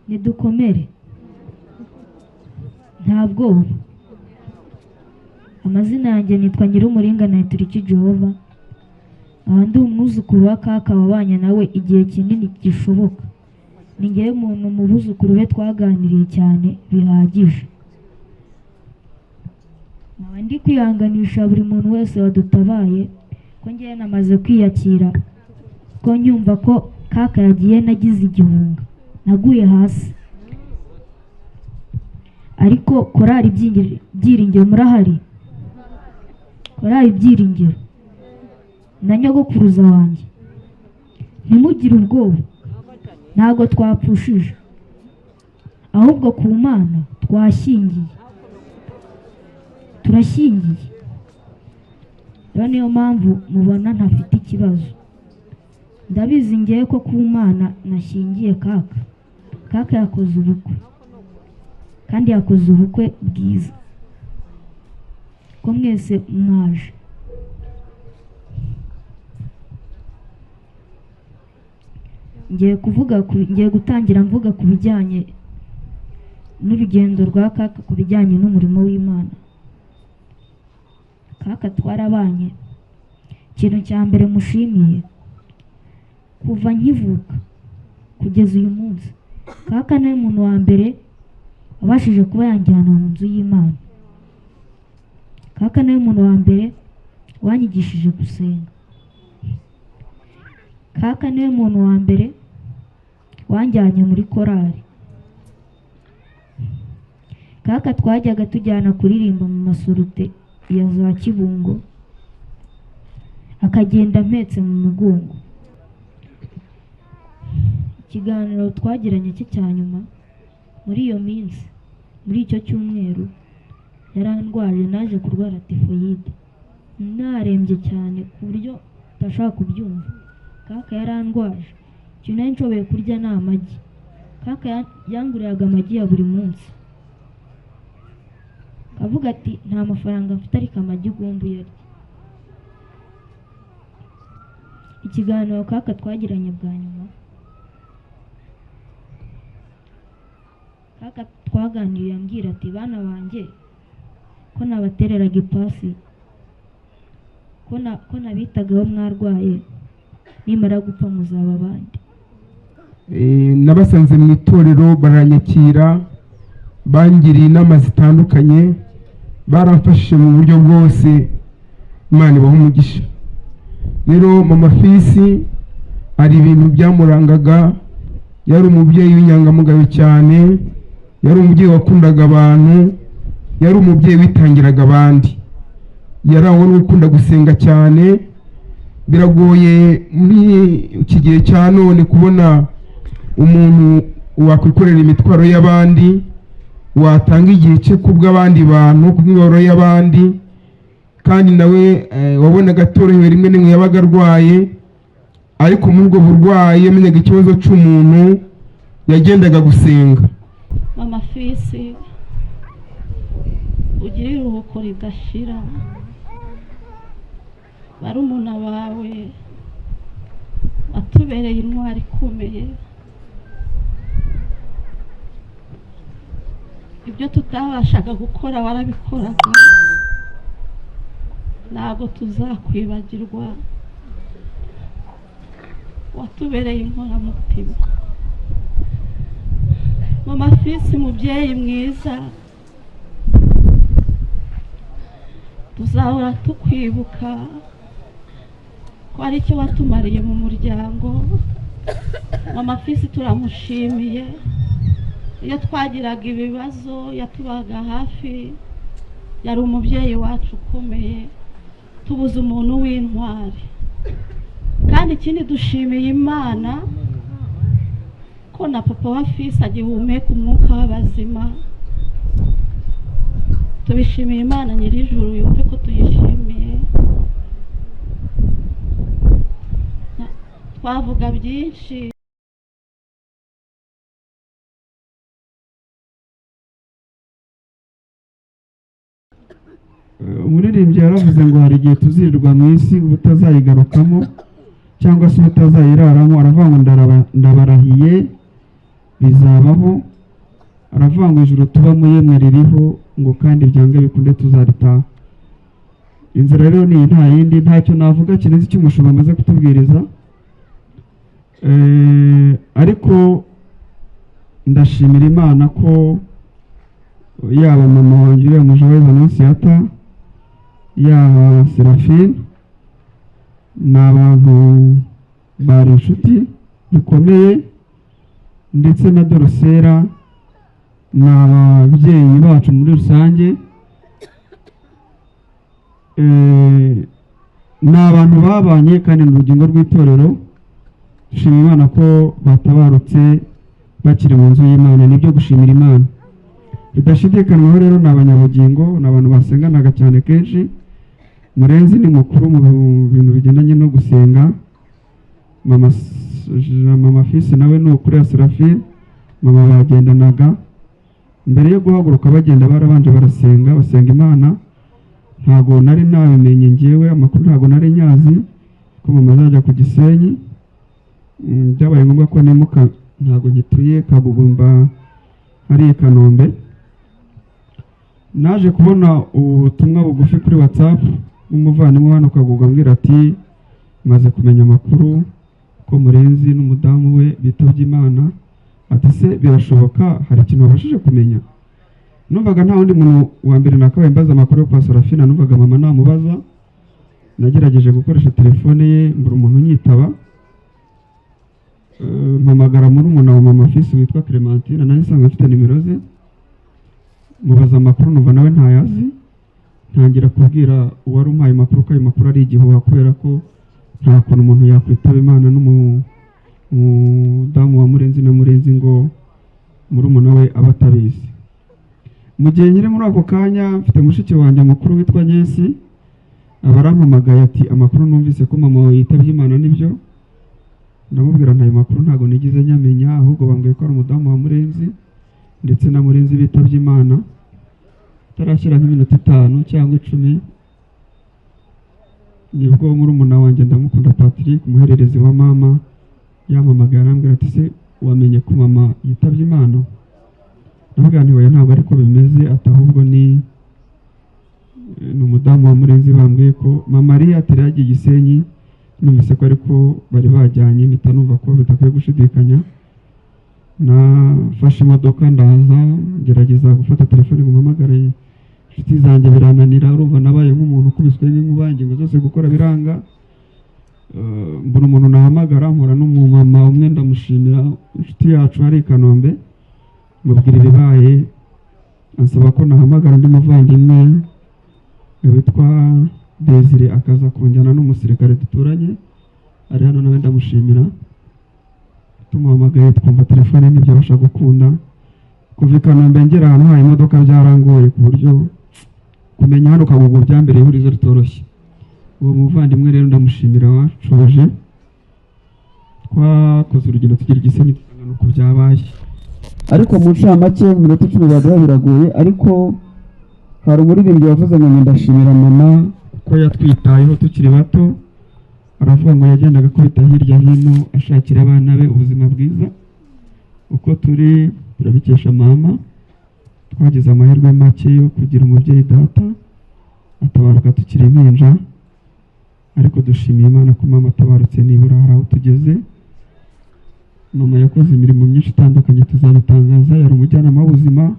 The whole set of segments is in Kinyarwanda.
nidukomere nta bwoba. Amazina yanjye nitwa Nyirumuringa Naituriki Jehova, aha ndi umwuzukuru wa kaka wabanye nawe igihe kinini gishoboka. Ni ngewe muntu mu buzukuru be twaganiriye cyane bihagije. Nkaba ndi kwihanganisha buri muntu wese wadutabaye ko ngewe namaze kwiyakira, ko nyumva ko kaka yagiye nagize igihunga, naguye hasi. Ariko korari Byiringiro murahari? Korari Byiringiro na nyogokuruza wanjye, ntimugire ubwoba, ntabwo twapfushije, ahubwo ku Mana twashyingiye, turashyingiye. Rero niyo mpamvu mubona ntafite ikibazo. Ndabizi ngewe ko ku Mana nashyingiye kaka. Kaka yakoze ubukwe, kandi yakoze ubukwe bwiza, ko mwese mwaje. Ngiye gutangira mvuga ku bijyanye n'urugendo rwa kaka, ku bijyanye n'umurimo w'Imana. Kaka twarabanye. Ikintu cya mbere mushimiye, kuva nkivuka kugeza uyu munsi, kaka niwe muntu wa mbere wabashije kuba yanjyana mu nzu y'Imana. Kaka niwe muntu wa mbere wanyigishije gusenga. Kaka niwe muntu wa mbere wanjyanye muri korari. Kaka twajyaga tujyana kuririmba mu masurute ya za Kibungo, akagenda mpetse mu mugongo. Ikiganiro twagiranye cye cya nyuma muri iyo minsi, muri icyo cyumweru, yarandwaje, naje kurwara tifoyide, narembye cyane ku buryo utashaka kubyumva. Kaka yarandwaje, ikintu nari nshoboye kurya ni amagi. Kaka yanguriraga amagi ya buri munsi, avuga ati nta mafaranga mfite ariko amagi ugomba uyarya. Ikiganiro kaka twagiranye bwa nyuma, kaka twaganiriye ambwira ati bana banjye ko nabatereraga ipasi, ko nabitagaho mwarwaye, nimara gupfa muzaba abandi. Nabasanze mu itorero baranyakira, bangiriye inama zitandukanye, baramfashije mu buryo bwose. Imana ibahe umugisha. Rero mama Fisi ari ibintu byamurangaga, yari umubyeyi w'inyangamugayo cyane, yari umubyeyi wakundaga abantu, yari umubyeyi witangiraga abandi, yarangwa no gukunda gusenga cyane. Biragoye muri iki gihe cya none kubona umuntu wakwikorera imitwaro y'abandi, watanga igihe cye kubw'abandi bantu, kubw'imibabaro y'abandi, kandi nawe wabonaga atorohewe, rimwe n'imwe yabaga arwaye, ariko muri ubwo burwayi yamenyaga ikibazo cy'umuntu, yagendaga gusenga. Mama Fisi, ugire iruhuko ridashira. Barumuna bawe atubereye intwari ikomeye. Ibyo tutabashaga gukora warabikoraga, ntabwo tuzakwibagirwa. Watubereye inkoramutima. Mama Fisi, mubyeyi mwiza, tuzahora tukwibuka ko ari cyo watumariye mu muryango. Mama Fisi turamushimiye. Iyo twagiraga ibibazo yatubaga hafi, yari umubyeyi wacu ukomeye, tubuze umuntu w'intwari. Kandi ikindi dushimiye Imana ko na papa wa Fisi agihumeka umwuka w'abazima. Tubishimiye Imana Nyirijuru, yumve ko tuyishimiye. Twavuga byinshi. Umuririmbyi yaravuze ngo hari igihe tuzirirwa mu isi ubutazayigarukamo cyangwa se ubutazayiraramo. Aravuga ngo ndabarahiye rizabaho, aravuga ngo ijuru tubamo yemwe ririho, ngo kandi byange bikunde tuzaritaha. Inzira rero ni nta yindi, ntacyo navuga kineze icyo umushumba amaze kutubwiriza. Ariko ndashimira Imana ko yaba mama wanjye uriya Mujaweza Nonsiyata, yaba Serafine, ni abantu bari inshuti bikomeye, ndetse na Dorosera ni ababyeyi bacu muri rusange. Ni abantu babanye kandi ni urugingo rw'itorero. Dushimira Imana ko batabarutse bakiri mu nzu y'Imana, nibyo gushimira Imana bidashidikanywaho. Rero ni abanyabugingo, ni abantu basenganaga cyane kenshi. Murenzi ni mukuru mu bintu bigendanye no gusenga. Mama Fisi nawe ni ukuri ya Serafine, mama bagendanaga. Mbere yo guhaguruka bagenda barabanje barasenga, basenga Imana. Ntago nari nabimenye ngewe, amakuru ntago nari nyazi ko mama azajya ku Gisenyi. Byabaye ngombwa ko nimuka, ntago ngituye Kabugumba hari i Kanombe. Naje kubona ubutumwa bugufi kuri WhatsApp umuvandimwe hano Kaguga ambwira ati maze kumenya amakuru ko Murenzi n'umudamu we bitabye Imana. Ati se birashoboka, hari ikintu wabashije kumenya? Numvaga nta wundi muntu wa mbere nakabaye mbaza amakuru yo kwa Serafina, numvaga mama namubaza. Nagerageje gukoresha telefone ye mbura umuntu unyitaba. Mpamagara muri umuntu wa Mama Fisi witwa Clementine, nari nsanzwe mfite nimero ze, mubaza amakuru numva nawe ntayazi. Ntangira kubwira uwari umpaye amakuru ko ayo makuru ari igihuha, kubera ko nta kuntu umuntu yakwitaba Imana n'umudamu wa Murenzi na Murenzi ngo murumuna we aba atabizi. Mu gihe nyiri muri ako kanya mfite mushiki wanjye mukuru witwa Nyesi, abarampamagaye ati amakuru numvise ko mama we yitabye Imana nibyo. Ndamubwira ntayo makuru ntago nigize nyamenya, ahubwo bambwiye ko ari umudamu wa Murenzi ndetse na Murenzi bitabye Imana. Tarashyira nk'iminota 5 cyangwa 10 nibwo murumuna wanjye ndamukunda Patrick, umuhererezi wa mama, yampamagaye arambwira ati se wamenye ko mama yitabye Imana? Ndamubwira nti oya ntabwo ariko bimeze, ati ahubwo ni umudamu wa Murenzi bambwiye ko mama ari yagiye Gisenyi. Numvise ko ariko bari bajyanye, mpita numva ko bitakwiye gushidikanya. Nafashe imodoka ndaza, ngerageza gufata telefone ngo mpamagare inshuti zanjye birananira. Urumva nabaye nk'umuntu ukubiswe n'inkuba, ingingo zose gukora biranga. Mbona umuntu nahamagara, mpura n'umumama umwe ndamushimira, inshuti yacu hari i Kanombe, mubwira ibibaye. Ansaba ko nahamagara undi muvandimwe witwa Desire akaza kunjyana n'umusirikare duturanye ari hano, nawe ndamushimira. Tumuhamagaye twumva telefone ntibyabasha gukunda. Kuva i Kanombe ngera ahantu hari imodoka byarangoye ku buryo kumenya hano Kagugu byambere ihurizo ritoroshye. Uwo muvandimwe rero ndamushimira washoboje. Twakoze urugendo tugira Gisenyi tukangana uko byabaye, ariko mu ncamake mu minota 10 biragoye. Ariko hari umuririmbyi wavuze ngo ndashimira mama ko yatwitayeho tukiri bato. Aravuga ngo yagendaga kubita hirya hino ashakira abana be ubuzima bwiza. Uko turi turabikesha mama. Twagize amahirwe make yo kugira umubyeyi data atabaruka tukiri impinja, ariko dushimiye Imana ko mama atabarutse nibura hari aho tugeze. Mama yakoze imirimo myinshi itandukanye tuzabitangaza. Yari umujyanama w'ubuzima,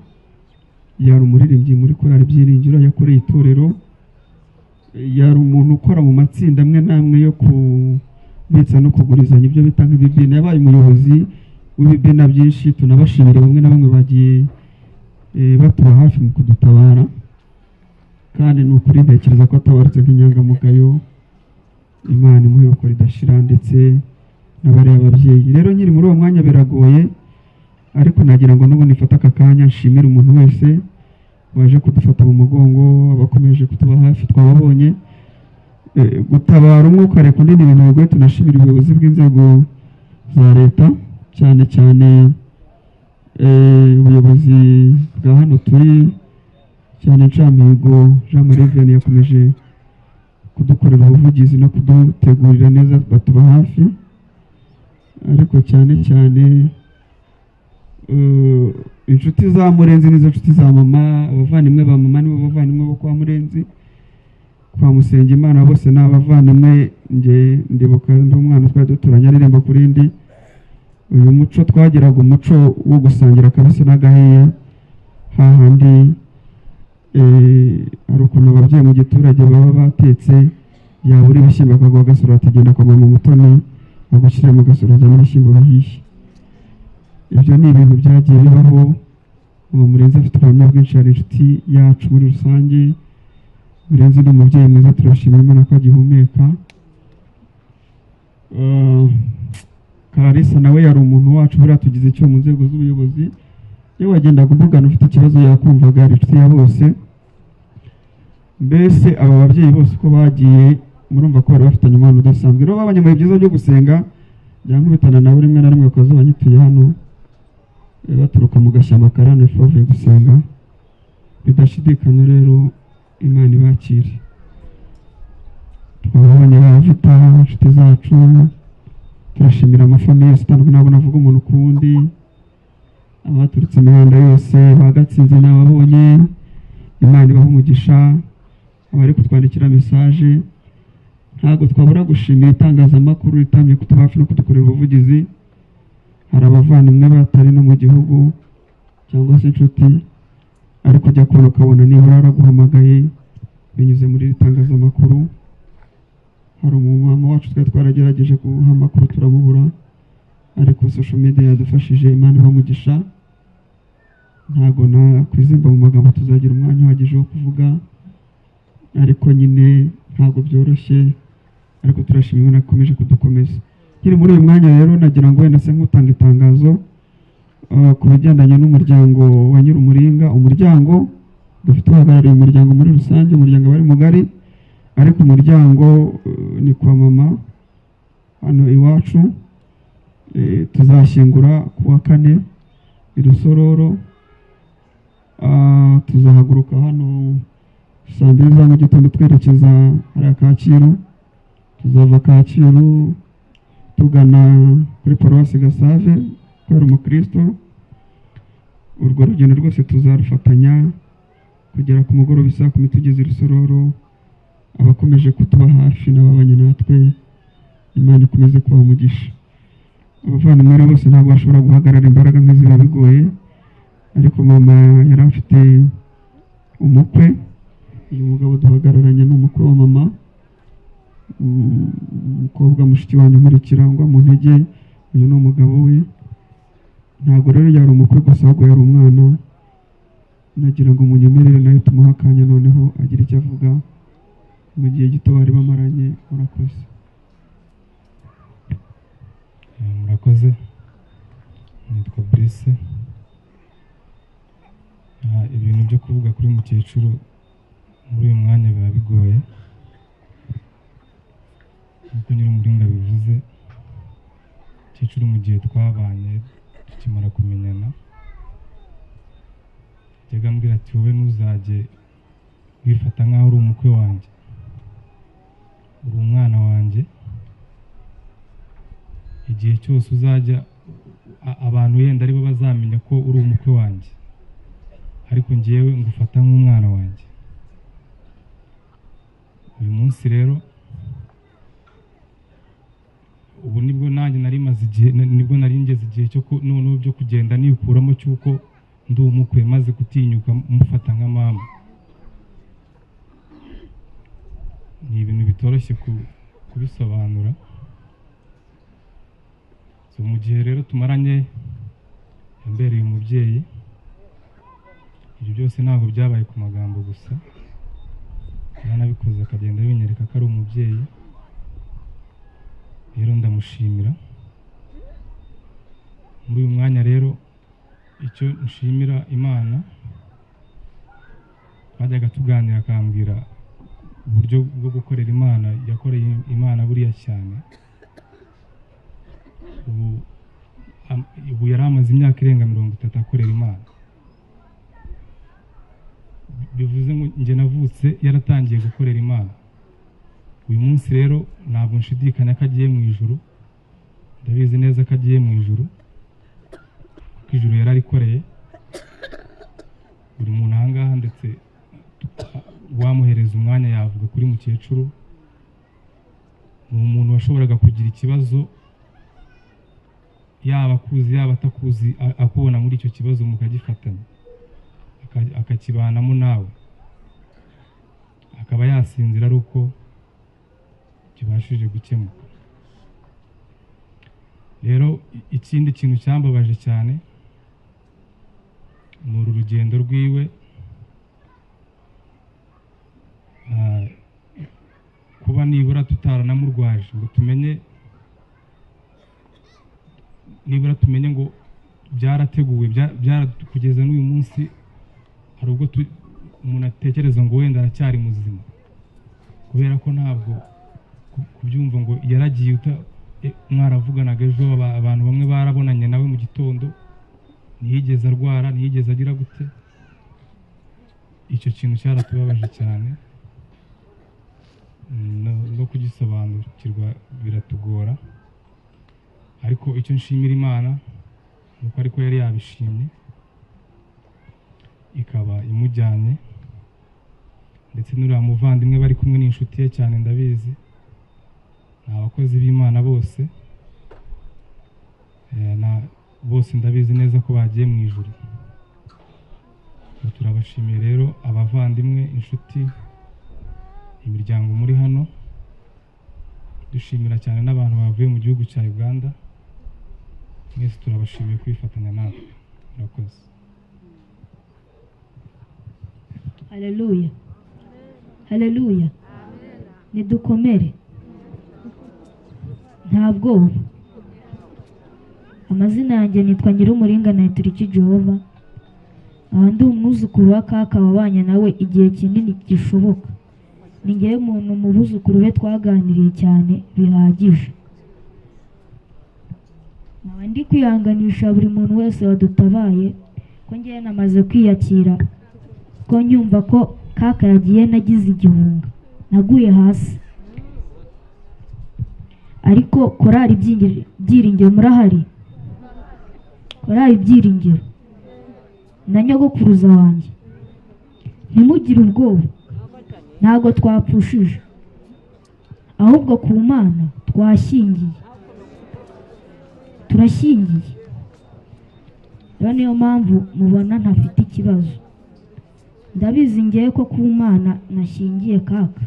yari umuririmbyi muri korali Byiringiro, yakoreye itorero, yari umuntu ukora mu matsinda amwe namwe yo kubitsa no kugurizanya ibyo bita nk'ibibina. Yabaye umuyobozi w'ibibina byinshi, tunabashimira bamwe na bamwe bagiye batuba hafi mu kudutabara. Kandi ni ukuri ntekereza ko atabarutse nk'inyangamugayo. Imana imuhe uko ridashira, ndetse n'abari ababyeyi. Rero nyiri muri uwo mwanya biragoye, ariko nagira ngo nubone ifata aka kanya nshimira umuntu wese waje kudufata mu mugongo, abakomeje kutuba hafi twababonye. Gutabara umwuka reka undi ibintu bigoye. Tunashimira ubuyobozi bw'inzego za leta, cyane cyane ubuyobozi bwa hano turi, cyane Ncamihigo Jean Marie Vianney yakomeje kudukorera ubuvugizi no kudutegurira neza batuba hafi. Ariko cyane cyane inshuti za Murenzi nizo nshuti za mama, abavandimwe ba mama nibo bavandimwe bo kwa Murenzi, kwa Musengimana bose ni abavandimwe. Nge ndibuka ndi umwana twari duturanye aririmba kuri indi. Uyu muco twagiraga umuco wo gusangira kabisa n'agahiye, hahandi hari ukuntu ababyeyi mu giturage baba batetse yabura ibishyimbo akaguha agasura ategenda kwa mama Mutoni agushyira mu gasura ajyana ibishyimbo bihiye. Ibyo ni ibintu byagiye bibaho. Uwo Murenzi afite ubuhamya bwinshi, hari inshuti yacu muri rusange. Murenzi ni umubyeyi mwiza, turashimira Imana ko agihumeka. Clarissa nawe yari umuntu wacu, buriya tugize icyo mu nzego z'ubuyobozi. Iyo wagendaga umugana ufite ikibazo yakumvaga, ari inshuti ya bose. Mbese aba babyeyi bose uko bagiye murumva ko bari bafitanye umubano udasanzwe. Rero babanye mu byiza byo gusenga, byankubitana nabo rimwe na rimwe bakaza banyituye hano baturuka mu gashyamba karane bavuye gusenga. Bidashidikanya rero Imana ibakire. Twabonye abafite inshuti zacu, turashimira amafamiye atandukanye, ntabwo navuga umuntu ku wundi. Abaturutse imihanda yose bagatsinze n'ababonye, Imana ibaha umugisha. Abari kutwandikira message, ntabwo twabura gushimira itangazamakuru ritamye kutuba hafi no kudukorera ubuvugizi. Hari abavandimwe batari no mu gihugu cyangwa se inshuti, ariko ujya kubona ukabona nibura araguhamagaye binyuze muri iri tangazamakuru. Hari umumama wacu twari twaragerageje guha amakuru turamubura, ariko social media yadufashije. Imana ibamugisha. Ntabwo nakwizimba mu magambo, tuzagira umwanya uhagije wo kuvuga, ariko nyine ntabwo byoroshye, ariko turashima Imana ikomeje kudukomeza. Nkiri muri uyu mwanya rero nagira ngo wenda se nk'utanga itangazo ku bigendanye n'umuryango wa Nyirumuringa. Umuryango dufite uhagarariye umuryango muri rusange, umuryango bari mugari, ariko umuryango ni kwa mama hano iwacu. Tuzashyingura ku wa 4 i Rusororo. Tuzahaguruka hano saa 2 za mu gitondo twerekeza hariya Kacyiru. Tuzava Kacyiru tugana kuri Paruwasi Gasave kubera umukristo. Urwo rugendo rwose tuzarufatanya kugera ku mugoroba saa 10 tugeze i Rusororo. Abakomeje kutuba hafi n'ababanye natwe, Imana ikomeze kubaha umugisha. Abavandimwe bose ntabwo bashobora guhagarara imbaraga nk'iziba bigoye, ariko mama yari afite umukwe. Uyu mugabo duhagararanye n'umukwe wa mama, umukobwa mushiki wanjye nkurikira ngo mu ntege. Uyu ni umugabo we. Ntabwo rero yari umukwe gusa, ahubwo yari umwana. Nagira ngo munyemerere nayo tumuha akanya noneho agira icyo avuga mu gihe gito bari bamaranye. Murakoze. Murakoze. Nitwa Brice. Ibintu byo kuvuga kuri mukecuru muri uyu mwanya biba bigoye, nk'uko Nyirumuringa bivuze. Mukecuru mu gihe twabanye tukimara kumenyana yajyaga ambwira ati wowe ntuzajye wifata nk'aho uri umukwe wanjye, uri umwana wanjye. Igihe cyose uzajya abantu yenda aribo bazamenya ko uri umukwe wanjye, ariko ngewe ngufata nk'umwana wanjye. Uyu munsi rero ubu nibwo nanjye nari maze igihe, nibwo nari ngeze igihe cyo noneho byo kugenda nikuramo cyuko ndi umukwe, maze gutinyuka mufata nka mama. Ni ibintu bitoroshye kubisobanura. So mu gihe rero tumaranye yambereye umubyeyi. Ibyo byose ntabwo byabaye ku magambo gusa, yanabikoze akagenda binyereka ko ari umubyeyi. Rero ndamushimira. Muri uyu mwanya rero icyo nshimira Imana, twajyaga tuganira akambwira uburyo bwo gukorera Imana. Yakoreye Imana buriya cyane. Ubu yari amaze imyaka irenga 30 akorera Imana. Bivuze ngo njye navutse yaratangiye gukorera Imana. Uyu munsi rero ntabwo nshidikanya ko agiye mu ijuru, ndabizi neza ko agiye mu ijuru. ko ijuru yararikoreye buri muntu ahangaha, ndetse wamuhereza umwanya yavuga kuri mukecuru. Ni umuntu washoboraga kugira ikibazo, yaba akuzi yaba atakuzi, akubona muri icyo kibazo mukagifatanya, akakibanamo nawe, akaba yasinzira ari uko kibashije gukemuka. Rero ikindi kintu cyambabaje cyane ni uru rugendo rwiwe, kuba nibura tutaranamurwaje ngo tumenye, nibura tumenye ngo byarateguwe, kugeza n'uyu munsi hari ubwo umuntu atekereza ngo wenda aracyari muzima, kubera ko ntabwo kubyumva ngo yaragiye mwaravuganaga ejo, abantu bamwe barabonanye nawe mu gitondo, ntiyigeze arwara, ntiyigeze agira gute. Icyo kintu cyaratubabaje cyane, no kugisobanukirwa biratugora, ariko icyo nshimira Imana nuko ariko yari yabishimye ikaba imujyanye, ndetse n'uriya muvandimwe bari kumwe n'inshuti ye cyane, ndabizi ni abakozi b'Imana bose, bose ndabizi neza ko bagiye mu ijuru. Turabashimiye rero abavandimwe, inshuti, imiryango muri hano, dushimira cyane n'abantu bavuye mu gihugu cya Uganda. Mwese turabashimiye kwifatanya natwe. Murakoze. Haleluya, haleluya. Nidukomere, nta bwoba. Amazina yanjye nitwa Nyirumuringa Turiki Jehova, ndi umwuzukuru wa kaka wabanye nawe igihe kinini gishoboka. Ni ngewe muntu mu buzukuru be twaganiriye cyane bihagije. Nkaba ndi kwihanganisha buri muntu wese wadutabaye, ko ngewe namaze kwiyakira, ko nyumva ko kaka yagiye nagize igihunga, naguye hasi. Ariko korari Byiringiro murahari? Korari Byiringiro na nyogokuruza wanjye, ntimugire ubwoba, ntabwo twapfushije, ahubwo ku Mana twashyingiye, turashyingiye. Rero niyo mpamvu mubona ntafite ikibazo. Ndabizi ngewe ko ku Mana nashyingiye kaka.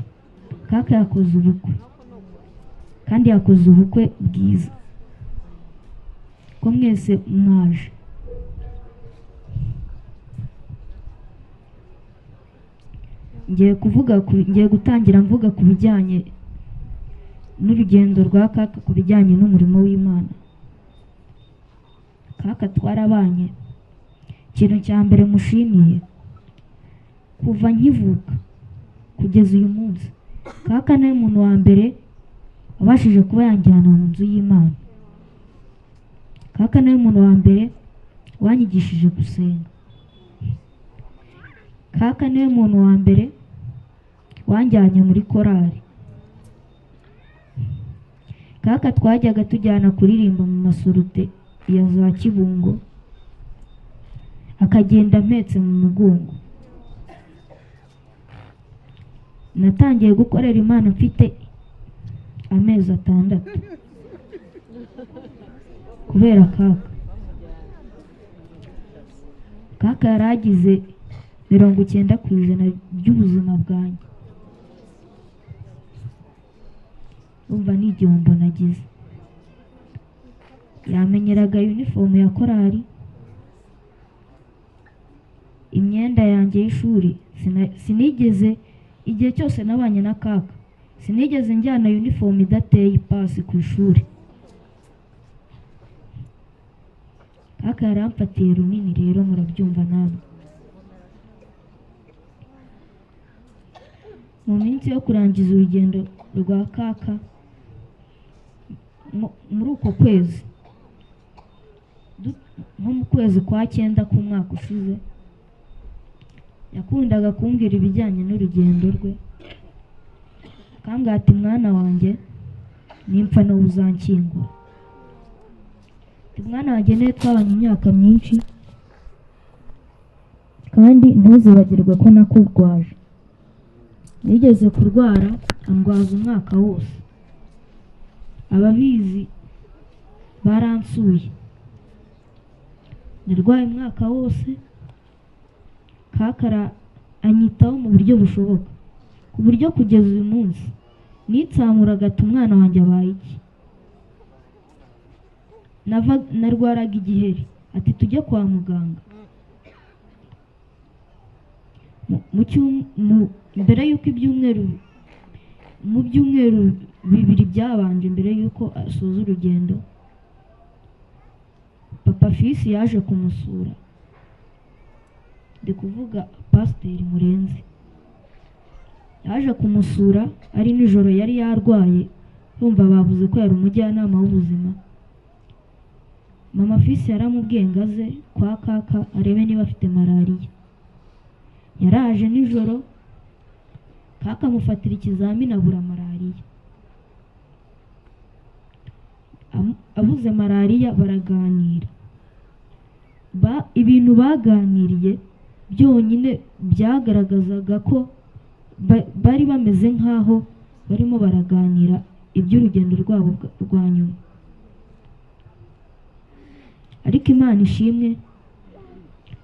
Kaka yakoze ubukwe, kandi yakoze ubukwe bwiza, ko mwese mwaje. Ngiye gutangira mvuga ku bijyanye n'urugendo rwa kaka, ku bijyanye n'umurimo w'Imana. Kaka twarabanye. Ikintu cya mbere mushimiye, kuva nkivuka kugeza uyu munsi, kaka niwe muntu wa mbere wabashije kuba yanjyana mu nzu y'Imana. Kaka niwe muntu wa mbere wanyigishije gusenga. Kaka niwe muntu wa mbere wanjyanye muri korari. Kaka twajyaga tujyana kuririmba mu masurute ya za Kibungo, akagenda mpetse mu mugongo. Natangiye gukorera Imana mfite amezi 6 kubera kaka. Kaka yaragize 90% by'ubuzima bwanjye. Umva ni igihombo nagize. Yamenyeraga uniform ya korari, imyenda yanjye y'ishuri. Sinigeze, igihe cyose nabanye na kaka, sinigeze njyana uniform idateye ipasi ku ishuri. Kaka yaramfatiye runini, rero murabyumva namwe. Mu minsi yo kurangiza urugendo rwa kaka, muri uko kwezi, nko mu kwezi kwa 9 k'umwaka ushize, yakundaga kumbwira ibijyanye n'urugendo rwe. Akambwira ati, mwana wanjye, nimpfa no uzanshyingura. mwana wanjye niwe twabanye imyaka myinshi kandi ntuzibagirwe ko nakurwaje. Nigeze kurwara andwaza umwaka wose, ababizi baransuye, narwaye umwaka wose. Kakara anyitaho mu buryo bushoboka, ku buryo kugeza uyu munsi nitsamuraga ati umwana wanjye abaye iki. Narwaraga igiheri ati tujye kwa muganga. Mbere y'uko mu byumweru bibiri byabanje mbere y'uko asoza urugendo, papa Fisi yaje kumusura, ndi kuvuga Pasiteri Murenzi. Yaje kumusura ari nijoro, yari yarwaye, yumva bavuze ko yari umujyanama w'ubuzima. Mama Fisi yaramubwiye ngo aze kwa kaka arebe niba afite malariya. Yaraje nijoro, kaka amufatira ikizamini abura malariya. Abuze malariya baraganira. Ibintu baganiriye byonyine byagaragazaga ko bari bameze nk'aho barimo baraganira iby'urugendo rwabo rwa nyuma. Ariko Imana ishimwe,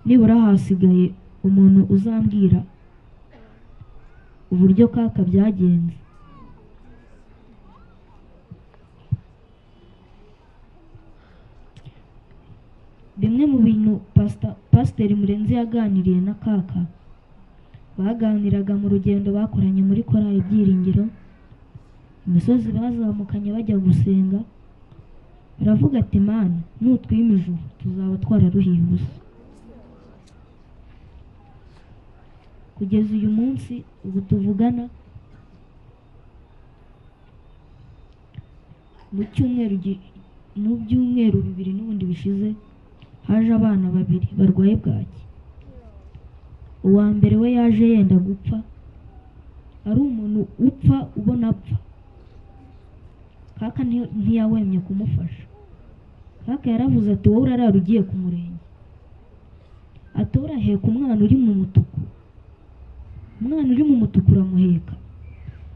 nibura hasigaye umuntu uzambwira uburyo kaka byagenze. Bimwe mu bintu Pasiteri Murenzi yaganiriye na kaka, baganiraga mu rugendo bakoranye muri korali Byiringiro, imisozi bazamukanye bajya gusenga. Baravuga ati Mana nutwima ijuru tuzaba twararuhiye ubusa. Kugeza uyu munsi ubu tuvugana, mu byumweru bibiri n'ubundi bishize haje abana babiri barwaye bwaki. Uwa mbere we yaje yenda gupfa, ari umuntu upfa ubona apfa. Kaka ntiyawemye kumufasha. Kaka yaravuze ati wowe urarara ugiye ku murenge, ati uraheka umwana uri mu mutuku, umwana uri mu mutuku uramuheka.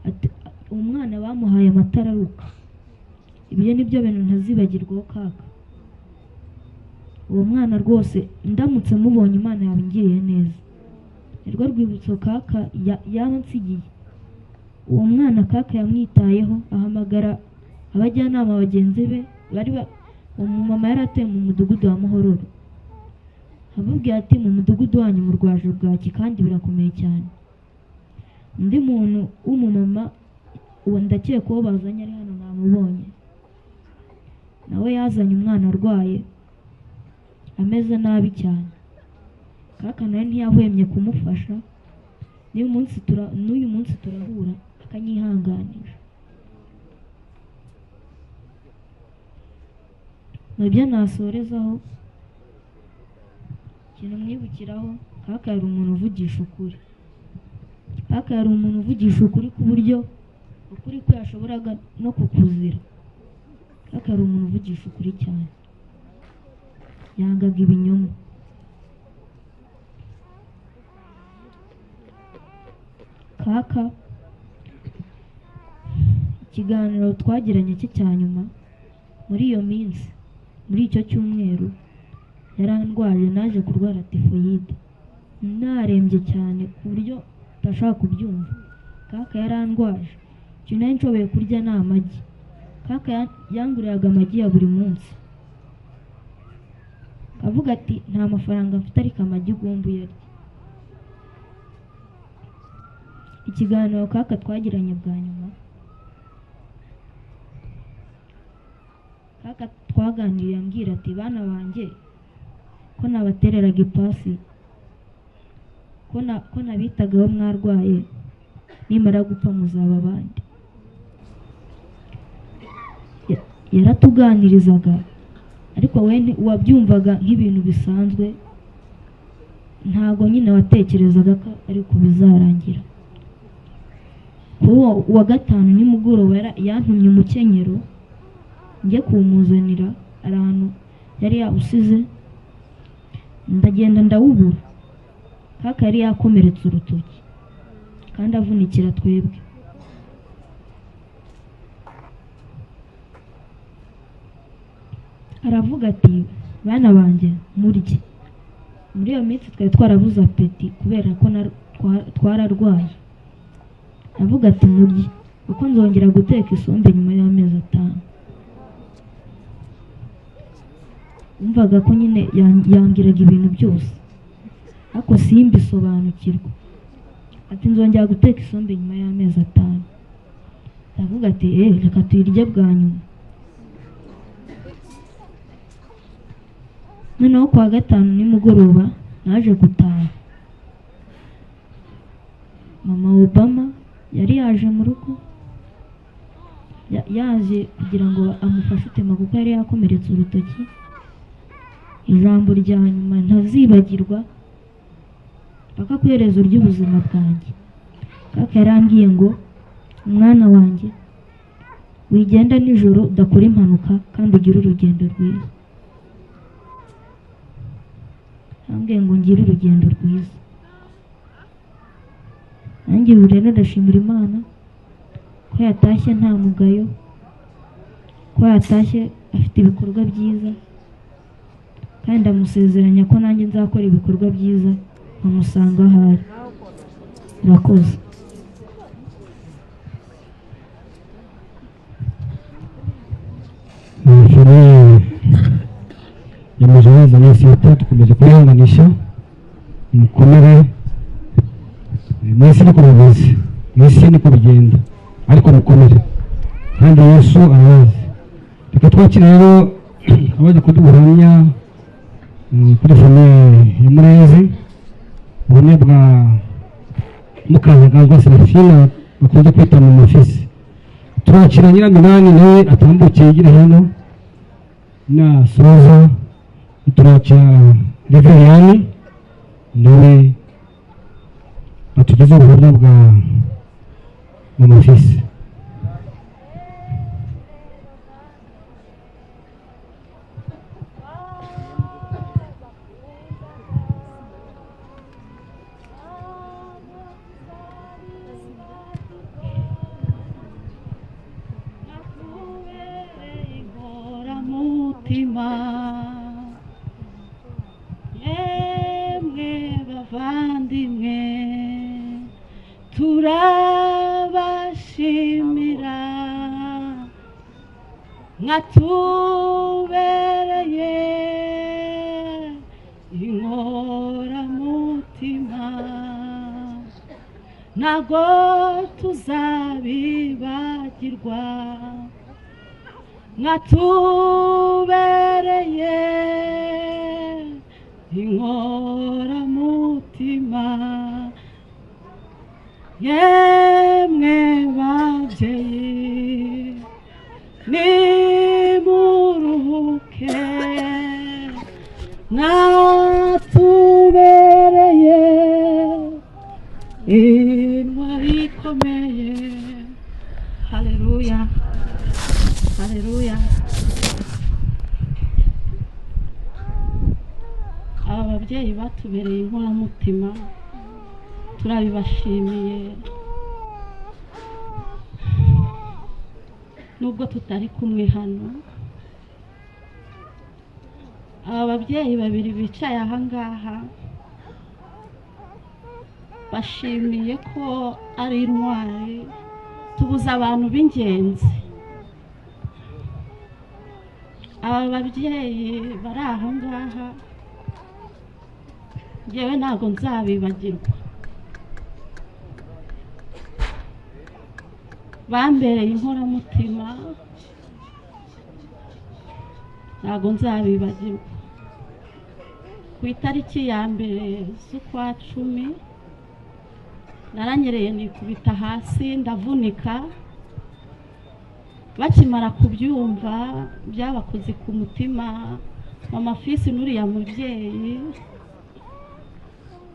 Ati umwana bamuhaye amatara aruka. Ibyo nibyo bintu ntazibagirwaho kaka. Uwo mwana rwose ndamutse mubonye Imana yabingiriye neza. Nirwo rwibutso kaka yansigiye. Uwo mwana kaka yamwitayeho, ahamagara abajyanama bagenzi be. Umumama yari atuye mu mudugudu wa Muhororo, amubwiye ati mu mudugudu wanyu murwaje bwaki kandi birakomeye cyane. Undi muntu w'umumama, uwo ndakeka uwo bazanye ari hano namubonye, nawe yazanye umwana arwaye ameze nabi cyane. Kaka nawe ntiyahwemye kumufasha. N'uyu munsi turahura akanyihanganisha. Nibyo nasorezaho. Ikintu mwibukiraho, kaka yari umuntu uvugisha ukuri. Kaka yari umuntu uvugisha ukuri ku buryo ukuri ko yashoboraga no kukuzira. Kaka yari umuntu uvugisha ukuri cyane, yangaga ibinyoma. Kaka ikiganiro twagiranye cye cya nyuma, muri iyo minsi, muri icyo cyumweru yarandwaje, naje kurwara tifoyide, narembye cyane ku buryo utashaka kubyumva. Kaka yarandwaje, ikintu nari nshoboye kurya ni amagi. Kaka yanguriraga amagi ya buri munsi, avuga ati nta mafaranga mfite ariko amagi ugomba uyarya. Ikiganiro kaka twagiranye bwa nyuma, kaka twaganiriye ambwira ati bana banjye ko nabatereraga ipasi, ko nabitagaho mwarwaye, nimara gupfa muzaba abandi. Yaratuganirizaga ariko we wabyumvaga nk'ibintu bisanzwe, ntago nyine watekerezaga ko ariko bizarangira. Uwa gatanu nimugoroba yantumye umukenyero njye kumuzanira, ahantu yari yawusize, ndagenda ndawubura. Kaka yari yakomeretse urutoki kandi avunikira twebwe. Aravuga ati bana banjye murye. Muri iyo minsi twari twarabuze apeti kubera ko twararwaye. Avuga ati murye kuko nzongera guteka isombe nyuma y'amezi 5. Umvaga ko nyine yambwiraga ibintu byose ariko simbisobanukirwa. Ati nzongera guteka isombe nyuma y'amezi 5. Avuga ati reka tuyirye bwa nyuma. Noneho kwa gatanu nimugoroba naje gutaha. Mama Obama yari yaje mu rugo, yaje kugira ngo amufashe itema kuko yari yakomeretse urutoki. Ijambo rya nyuma ntazibagirwa paka ku iherezo ry'ubuzima bwanjye. Kaka yarambwiye ngo umwana wanjye wigenda nijoro udakora impanuka kandi ugira urugendo rwiza. Ambwiye ngo ngire urugendo rwiza. Nanjye ubu rero ndashimira Imana ko yatashye nta mugayo, ko yatashye afite ibikorwa byiza, kandi ndamusezeranya ko nanjye nzakora ibikorwa byiza nkamusanga ahari. Murakoze. Yamaze neza nese dukomeje kwihanganisha umukomere. Mwese niko bivuze, mwese niko bigenda, ariko mukomere kandi Yesu arabazi. Reka twakira rero abaje kudubuhamya kuri famiye ya Murezi, ubumwe bwa Mukanyaganzwa Serafina bakunze kwita mu mafisi. Twakira Nyiraminani nawe atambukiye yigira hano na Soza. Turakira Reveriyani nawe atugeze ubuhamya bwa mu mafisi. Yemwe bavandimwe turabashimira, mwatubereye inkoramutima, ntago tuzabibagirwa. Mwatubereye inkoramutima, yemwe babyeyi nimuruhuke, mwatubereye intwari ikomeye. Haleluya, haleluya. Aba babyeyi batubereye inkoramutima turabibashimiye, nubwo tutari kumwe hano. Aba babyeyi babiri bicaye aha ngaha bashimiye ko ari intwari, tubuze abantu b'ingenzi. Aba babyeyi bari aha ngaha njyewe ntabwo nzabibagirwa, bambereye inkoramutima, ntabwo nzabibagirwa. Ku itariki ya mbere z'ukwa 10 naranyereye nikubita hasi ndavunika. Bakimara kubyumva byabakoze ku mutima, mama Fisi n'uriya mubyeyi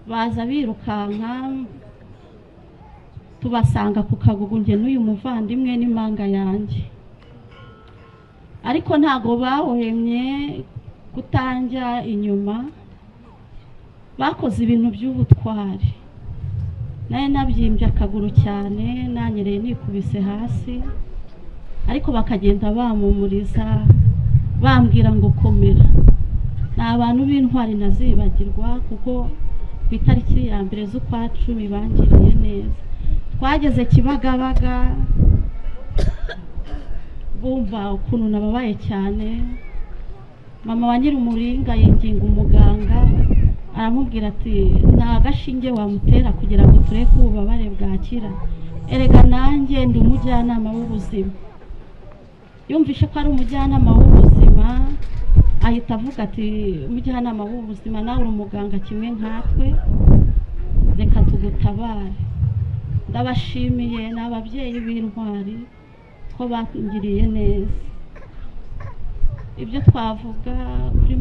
baza birukanka tubasanga ku Kagugu nge n'uyu muvandimwe n'impanga yanjye, ariko ntago bawemye kutanjya inyuma, bakoze ibintu by'ubutwari. Naye nabyimbye akaguru cyane, nanyereye nikubise hasi, ariko bakagenda bamumuriza bambwira ngo komera. Ni abantu b'intwari nazibagirwa, kuko ku itariki ya mbere z'ukwa 10 bangiriye neza. Twageze Kibagabaga, bumva ukuntu nababaye cyane. Mama wa Nyirumuringa yinginga umuganga, aramubwira ati nta gashinge wamutera kugira ngo tureke ububabare bwakira. Erega nanjye ndi umujyanama w'ubuzima. Yumvishe ko ari umujyanama w'ubuzima, ahita avuga ati umujyanama w'ubuzima nawe uri umuganga kimwe nkatwe, reka tugutabare. Ndabashimiye n'ababyeyi b'intwari ko bangiriye neza. Ibyo twavuga kuri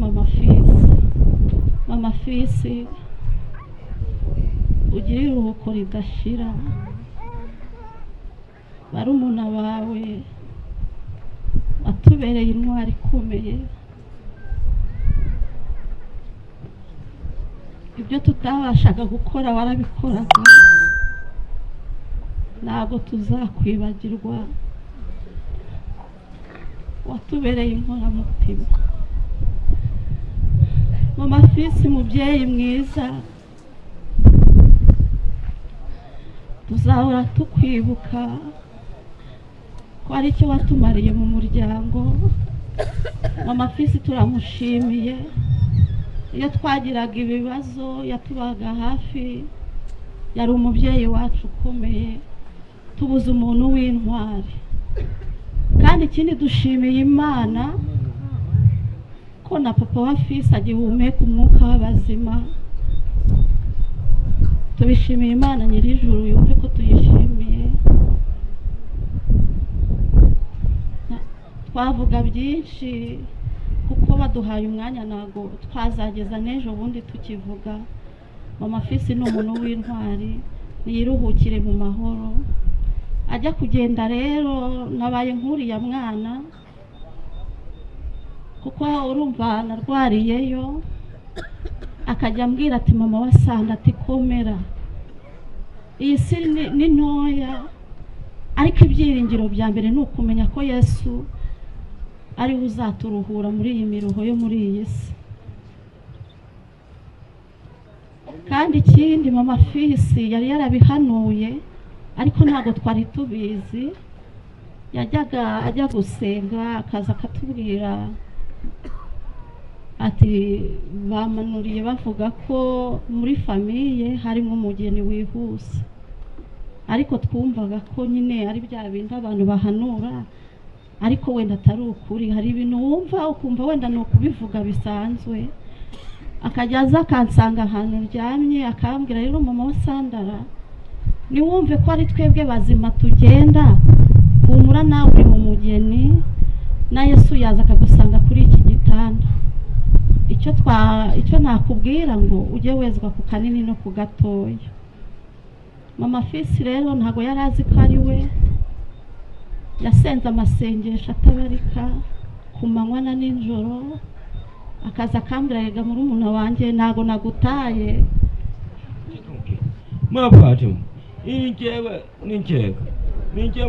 Mama Fisi, ugira iruhuko ridashira. Barumuna bawe watubereye intwari ikomeye. Ibyo tutabashaga gukora warabikoraga, ntabwo tuzakwibagirwa. Watubereye inkoramutima. Mama Fisi, mubyeyi mwiza, tuzahora tukwibuka ko ari cyo watumariye mu muryango. Mama Fisi turamushimiye. Iyo twagiraga ibibazo yatubaga hafi, yari umubyeyi wacu ukomeye. Tubuze umuntu w'intwari. Kandi ikindi dushimiye Imana ko na papa wa Fisi agihumeka umwuka w'abazima. Tubishimiye Imana Nyirijuru, yumve ko tuyishimiye. Twavuga byinshi kuko baduhaye umwanya, ntago twazageza n'ejo bundi tukivuga. Mama Fisi ni umuntu w'intwari, niyiruhukire mu mahoro. Ajya kugenda rero nabaye nkuriya mwana, kuko urumva narwariyeyo. Akajya ambwira ati mama wasanga ati komera, iyi si ni ntoya, ariko ibyiringiro bya mbere ni ukumenya ko Yesu ari we uzaturuhura muri iyi miruho yo muri iyi si. Kandi ikindi Mama Fisi yari yarabihanuye, ariko ntabwo twari tubizi. Yajyaga ajya gusenga akaza akatubwira ati bamanuriye bavuga ko muri famiye harimo umugeni wihuse. Ariko twumvaga ko nyine ari bya bindi abantu bahanura, ariko wenda atari ukuri. Hari ibintu wumva ukumva wenda ni ukubivuga bisanzwe. Akajya aza akansanga ahantu ndyamye, akambwira rero mama wa Sandara, niwumve ko ari twebwe bazima tugenda, humura nawe uri mu mugeni, na Yesu yaza akagusanga kuri iki gitanda. Icyo nakubwira ngo ujye wezwa ku kanini no ku gatoya. Mama Fisi rero ntago yari azi ko ari we. Yasenze amasengesho atabarika ku manywa na nijoro, akaza akambwira yega muri umuntu wanjye ntago nagutaye. Mabatu ninjyewe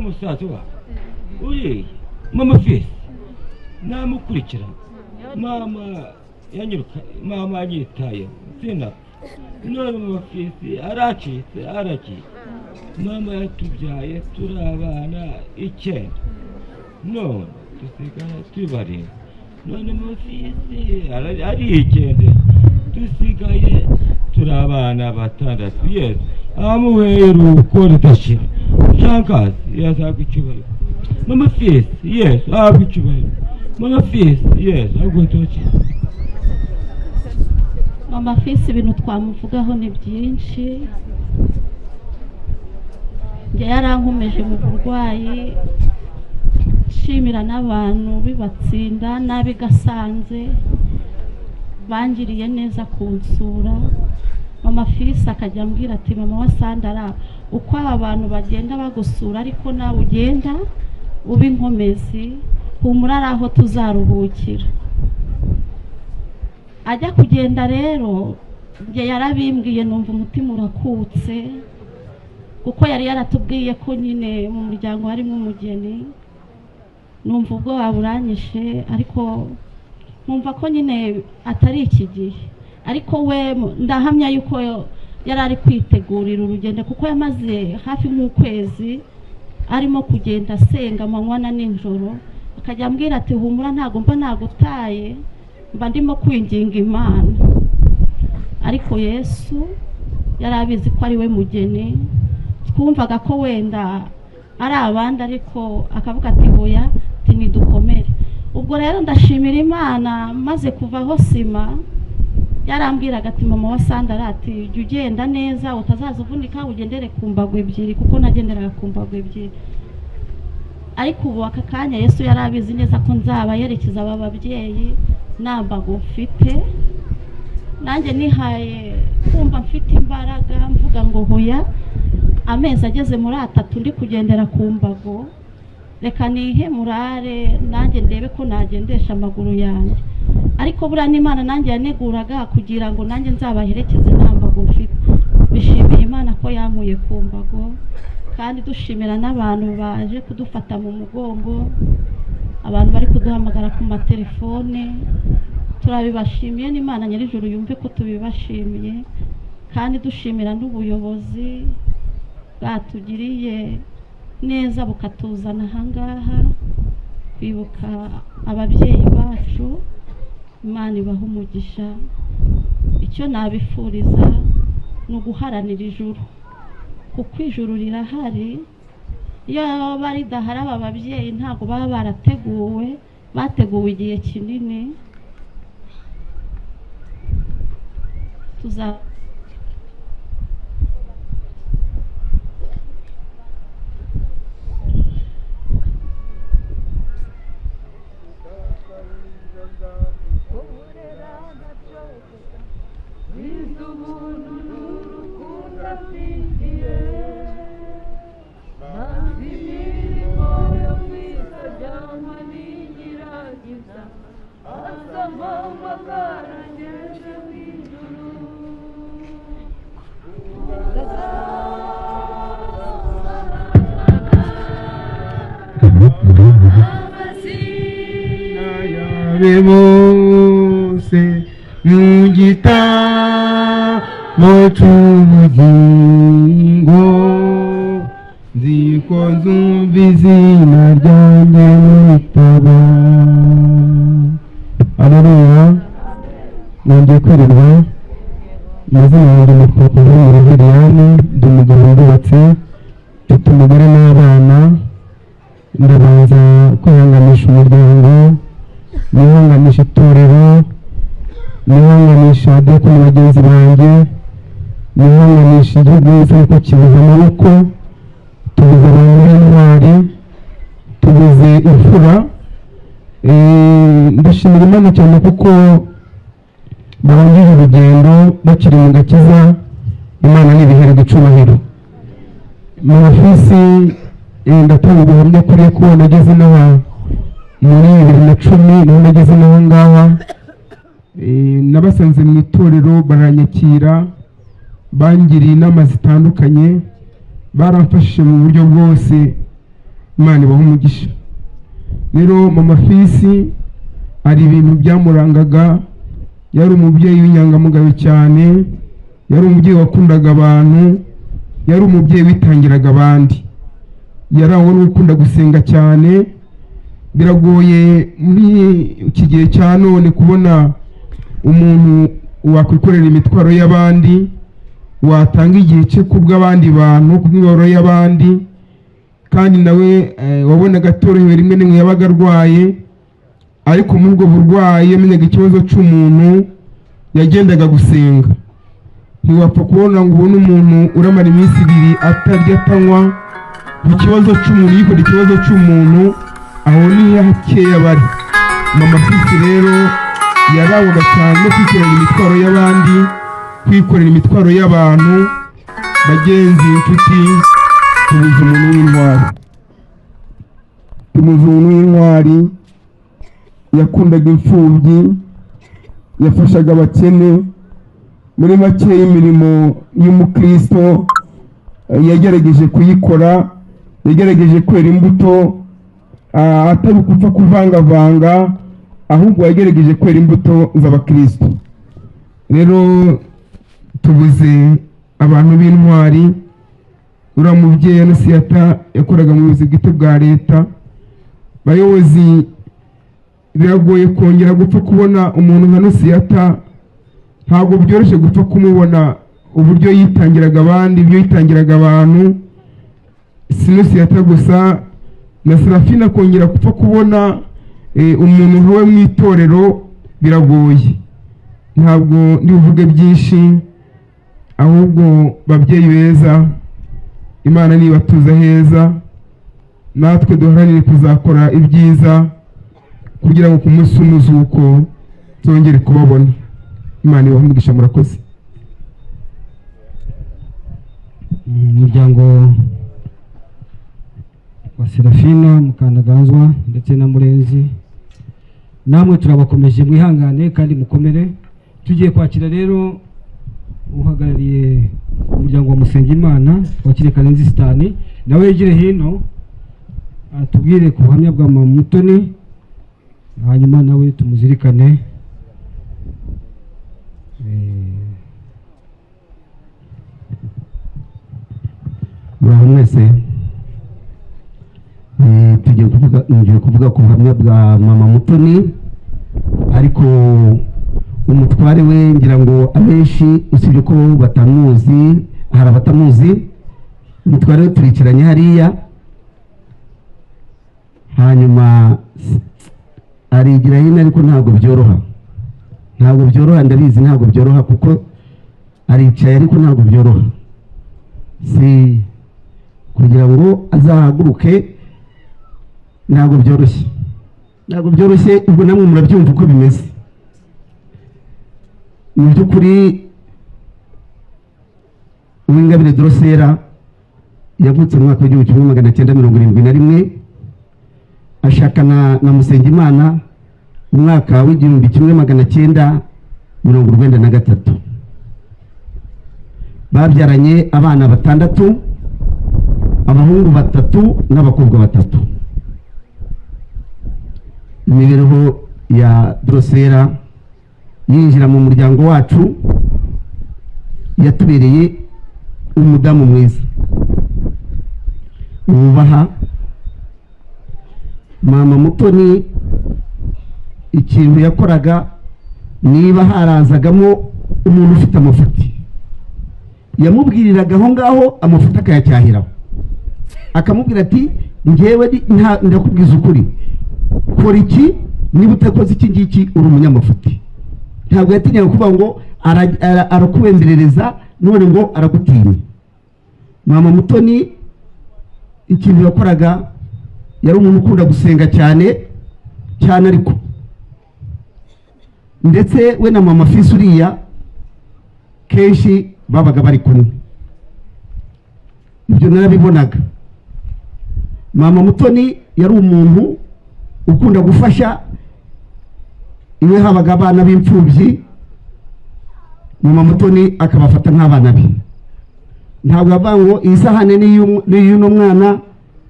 musaza wa uri Mama Fisi namukurikira. Mama yanyitaye sina none Mama Fisi aracitse. Mama yatubyaye turi abana 9, none dusigara tubari. None Mama Fisi ari 9, dusigaye turi abana 6. Yes, amuheru uko ridashira. Shangazi yazagucyubahiro. Mama Fisi, yes, agucyubahiro. Mama Fisi, yes, agutoki. Mama Fisi ibintu twamuvugaho ni byinshi. Njye yarankomeje mu burwayi, nshimira n'abantu bibatsinda n'abigasanze bangiriye neza kunsura. Mama Fisi akajya ambwira ati mama wa Sandara, uko abantu bagenda bagusura ariko nawe ugenda uba inkomezi, humura aho tuzaruhukira. ajya kugenda rero njye yarabimbwiye numva umutima urakutse kuko yari yaratubwiye ko nyine mu muryango harimo umugeni, numva ubwoba buranyishe ariko numva ko nyine atari iki gihe, ariko we ndahamya yuko yari ari kwitegurira urugendo kuko yamaze hafi nk'ukwezi arimo kugenda asenga amanywa na nijoro, akajya ambwira ati humura ntago mba nagutaye, mba ndimo kwinginga Imana. Ariko Yesu yari abizi ko ari we mugeni, twumvaga ko wenda ari abandi ariko akavuga ati hoya nidukomere. Ubwo rero ndashimira Imana maze kuvaho sima yarambwiraga ati mama wa Sandra ati jya ugenda neza utazaza uvunika ugendere ku mbago ebyiri, kuko nagenderaga ku mbago ebyiri. Ariko ubu aka kanya Yesu yari abizi neza ko nzaba yerekeza aba babyeyi nta mbago mfite, nanjye nihaye kumva mfite imbaraga mvuga ngo hoya amezi ageze muri 3 ndi kugendera ku mbago, reka nihe murare nanjye ndebe ko nagendesha amaguru yanjye. Ariko buriya n'Imana nanjye yaneguraga kugira ngo nanjye nzabaherekeze nta mbago mfite. Bishimiye Imana ko yankuye ku mbago, kandi dushimira n'abantu baje kudufata mu mugongo, abantu bari kuduhamagara ku matelefone, turabibashimiye. n'Imana nyir'ijuru yumve ko tubibashimiye, kandi dushimira n'ubuyobozi bwatugiriye neza bukatuzana ahangaha kwibuka ababyeyi bacu. Imana ibaha umugisha. Icyo nabifuriza ni uguharanira ijuru, kuko ijuru rirahari. Iyo bari dahari aba babyeyi ntabwo baba barateguwe, bateguwe igihe kinini. bose mu gitabo cy'ubugingo, nzi ko nzumva izina ryanjye nitaba. Haleluya. Nongeye kwirirwa. Amazina yanjye ni Papa Liliane, ndi umugabo ndubatse, mfite umugore n'abana. Ndabanza kwihanganisha umuryango, nihanganisha itorero, nihanganisha abadiyakoni bagenzi banjye, nihanganisha igihugu wese ariko kibuze amaboko, tubuze abantu b'intwari, tubuze imfura. Ndashimira Imana cyane kuko barangije urugendo bakiri mu gakiza. Imana nibihererwa icyubahiro. Mu ofisi ndatanga ubuhamya kuri ko nageze n'aha muri 2010 niho nageze n'aho ngaha. Nabasanze mu itorero baranyakira, bangiriye inama zitandukanye, baramfashije mu buryo bwose. Imana ibaha umugisha. Rero mama Fisi ari ibintu byamurangaga, yari umubyeyi w'inyangamugayo cyane, yari umubyeyi wakundaga abantu, yari umubyeyi witangiraga abandi, yarangwa no gukunda gusenga cyane. Biragoye muri iki gihe cya none kubona umuntu wakwikorera imitwaro y'abandi, watanga igihe cye kubw'abandi bantu, kubw'imibabaro y'abandi, kandi nawe wabonaga atorohewe rimwe n'imwe yabaga arwaye, ariko muri ubwo burwayi yamenyaga ikibazo cy'umuntu yagendaga gusenga. Ntiwapfa kubona ngo ubone umuntu uramara iminsi 2 atarya atanywa ku kibazo cy'umuntu, yikora ikibazo cy'umuntu, aho ni hakeya bari. Mama Fisi rero yaraboga cyane no kwikorera imitwaro y'abandi, kwikorera imitwaro y'abantu, bagenzi, inshuti. Tubuze umuntu w'intwari, tumuze umuntu w'intwari yakundaga imfubyi, yafashaga abakene. Muri make imirimo y'umukristo yagerageje kuyikora, yagerageje kwera imbuto atari ukupfa kuvangavanga, ahubwo yagerageje kwera imbuto z'abakristo. Rero tubuze abantu b'intwari. Uriya mubyeyi Anasiyata yakoraga mu buyobozi bwite bwa leta. Bayobozi, biragoye kongera gupfa kubona umuntu nka Anasiyata, ntabwo byoroshye gupfa kumubona uburyo yitangiraga abandi, ibyo yitangiraga abantu. Si Anasiyata gusa, na Serafina kongera gupfa kubona umuntu nkawe mu itorero biragoye. Ntabwo ndibuvuge byinshi, ahubwo babyeyi beza, Imana nibatuza heza, natwe duharanire kuzakora ibyiza kugira ngo ku munsi w'umuzuko tuzongere kubabona. Imana ibahe umugisha, murakoze. Umuryango wa Serafina Mukandaganzwa ndetse na Murenzi, namwe turabakomeje, mwihangane kandi mukomere. Tugiye kwakira rero uhagarariye umuryango wa Musengimana, wakire Karenzi Sitani, nawe yegere hino atubwire ku buhamya bwa Mama Mutoni, hanyuma nawe tumuzirikane. Muraho mwese. Tugiye kuvuga ku buhamya bwa Mama Mutoni, ariko umutware we ngira ngo abenshi usibye ko batamuzi, hari abatamuzi. Umutware we turicaranye hariya, hanyuma arigira hino, ariko ntabwo byoroha, ndabizi ntabwo byoroha, kuko aricaye ariko ntabwo byoroha. Si kugira ngo azahaguruke, ntabwo byoroshye, ubwo namwe murabyumva uko bimeze. Mu by'ukuri Uwingabire Drosera yavutse mu mwaka w'1971, ashakana na Musengimana mu mwaka w'1993. Babyaranye abana 6, abahungu 3 n'abakobwa 3. Imibereho ya Drosera yinjira mu muryango wacu yatubereye umudamu mwiza, wubaha. Mama Mutoni ikintu yakoraga, niba harazagamo umuntu ufite amafuti, yamubwiriraga aho ngaho amafuti akayacyahiraho, akamubwira ati njyewe ndakubwiza ukuri, kora iki, niba utakoze iki ngiki uri umunyamafuti. Ntabwo yatinyaga kuvuga ngo arakubenderereza none ngo aragutinya. Mama Mutoni ikintu yakoraga, yari umuntu ukunda gusenga cyane, ariko ndetse we na Mama Fisi uriya kenshi babaga bari kumwe, ibyo narabibonaga. Mama Mutoni yari umuntu ukunda gufasha. Iwe habaga abana b'imfubyi, Mama Mutoni akabafata nk'abana be. Ntabwo avuga ngo iyi sahane ni y'uno mwana,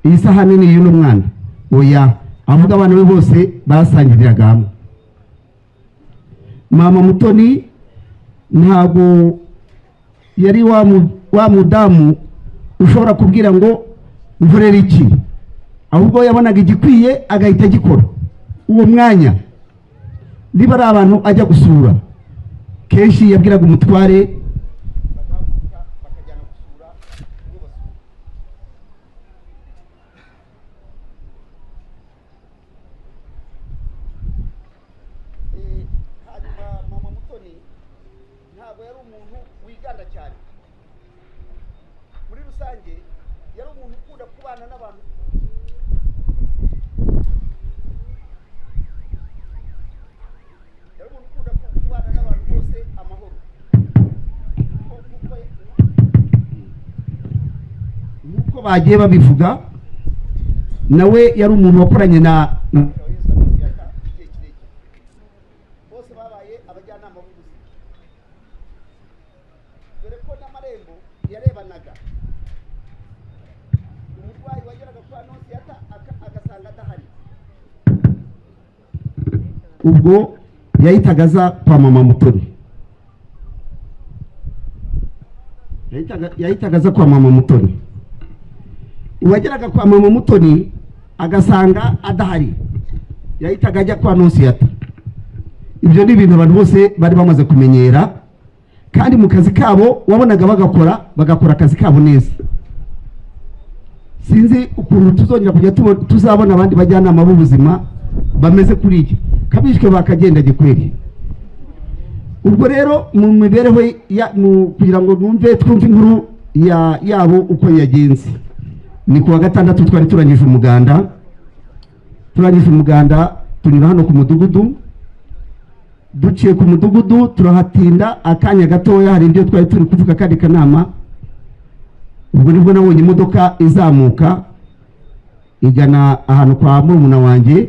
iyi sahane ni y'uno mwana, oya, avuga abana be bose basangiriraga hamwe. Mama Mutoni ntabwo yari wa mudamu ushobora kubwira ngo mvurere iki, ahubwo yabonaga igikwiye agahita agikora uwo mwanya. Niba ari abantu ajya gusura, kenshi yabwiraga umutware bakajyana gusura uwo basura. Hanyuma Mama Mutoni ntabwo yari umuntu wiganda cyane. Muri rusange yari umuntu ukunda kubana n'abantu. Nuko bagiye babivuga, nawe yari umuntu wakoranye na bose babaye abajyana yarebanaga umurwayi wageraga kwa Nonsiyata agasanga adahari, ubwo yahitaga aza kwa mama Mutoni, yahitaga aza kwa mama Mutoni. Uwageraga kwa mama Mutoni agasanga adahari, yahitaga ajya kwa Nonsiyata. Ibyo ni ibintu abantu bose bari bamaze kumenyera, kandi mu kazi kabo wabonaga bagakora akazi kabo neza. Sinzi ukuntu tuzongera kujya tuzabona abandi bajyanama b'ubuzima bameze kuri iki kabishwe bakagenda gikweri. Ubwo rero mu mibereho kugira ngo twumve inkuru yabo uko yagenze, ni kuwa gatandatu twari turangije umuganda, tunyura hano ku mudugudu, duciye ku mudugudu turahatinda akanya gatoya, hari ibyo twari turi kuvuga kandi kanama. Ubwo nibwo nabonye imodoka izamuka igana ahantu kwa murumuna wanjye,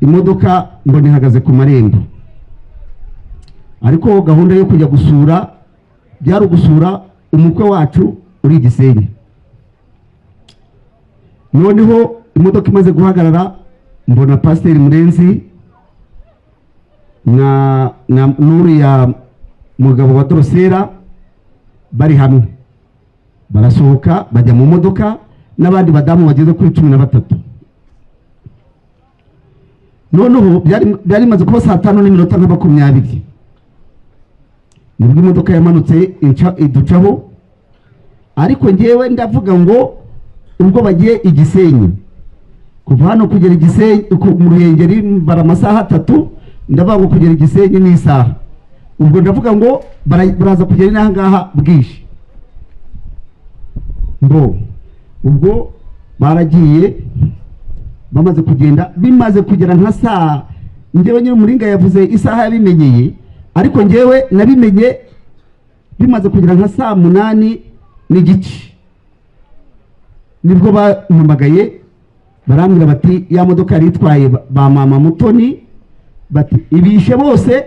imodoka mbona ihagaze ku marembo, ariko gahunda yo kujya gusura byari ugusura umukwe wacu uri Gisenyi. Noneho imodoka imaze guhagarara mbona Pasiteri Murenzi na n'uriya mugabo wa Dorosera bari hamwe, barasohoka bajya mu modoka n'abandi badamu bageze kuri 13. Noneho byari maze kuba saa 5:20 nibwo imodoka yamanutse iducaho, ariko ngewe ndavuga ngo ubwo bagiye Igisenyi, kuva hano kugera Igisenyi mu Ruhengeri bara amasaha 3, ndavuga ngo kugera Igisenyi ni isaha. Ubwo ndavuga ngo baraza kugera inaha ngaha bwije. Ubwo baragiye bamaze kugenda, bimaze kugera nka saa, ngewe nyine Muringa yavuze isaha yabimenyeye, ariko ngewe nabimenye bimaze kugera nka saa 8:30 nibwo bampamagaye barambwira bati ya modoka yari itwaye ba mama Mutoni, bati ibishe bose,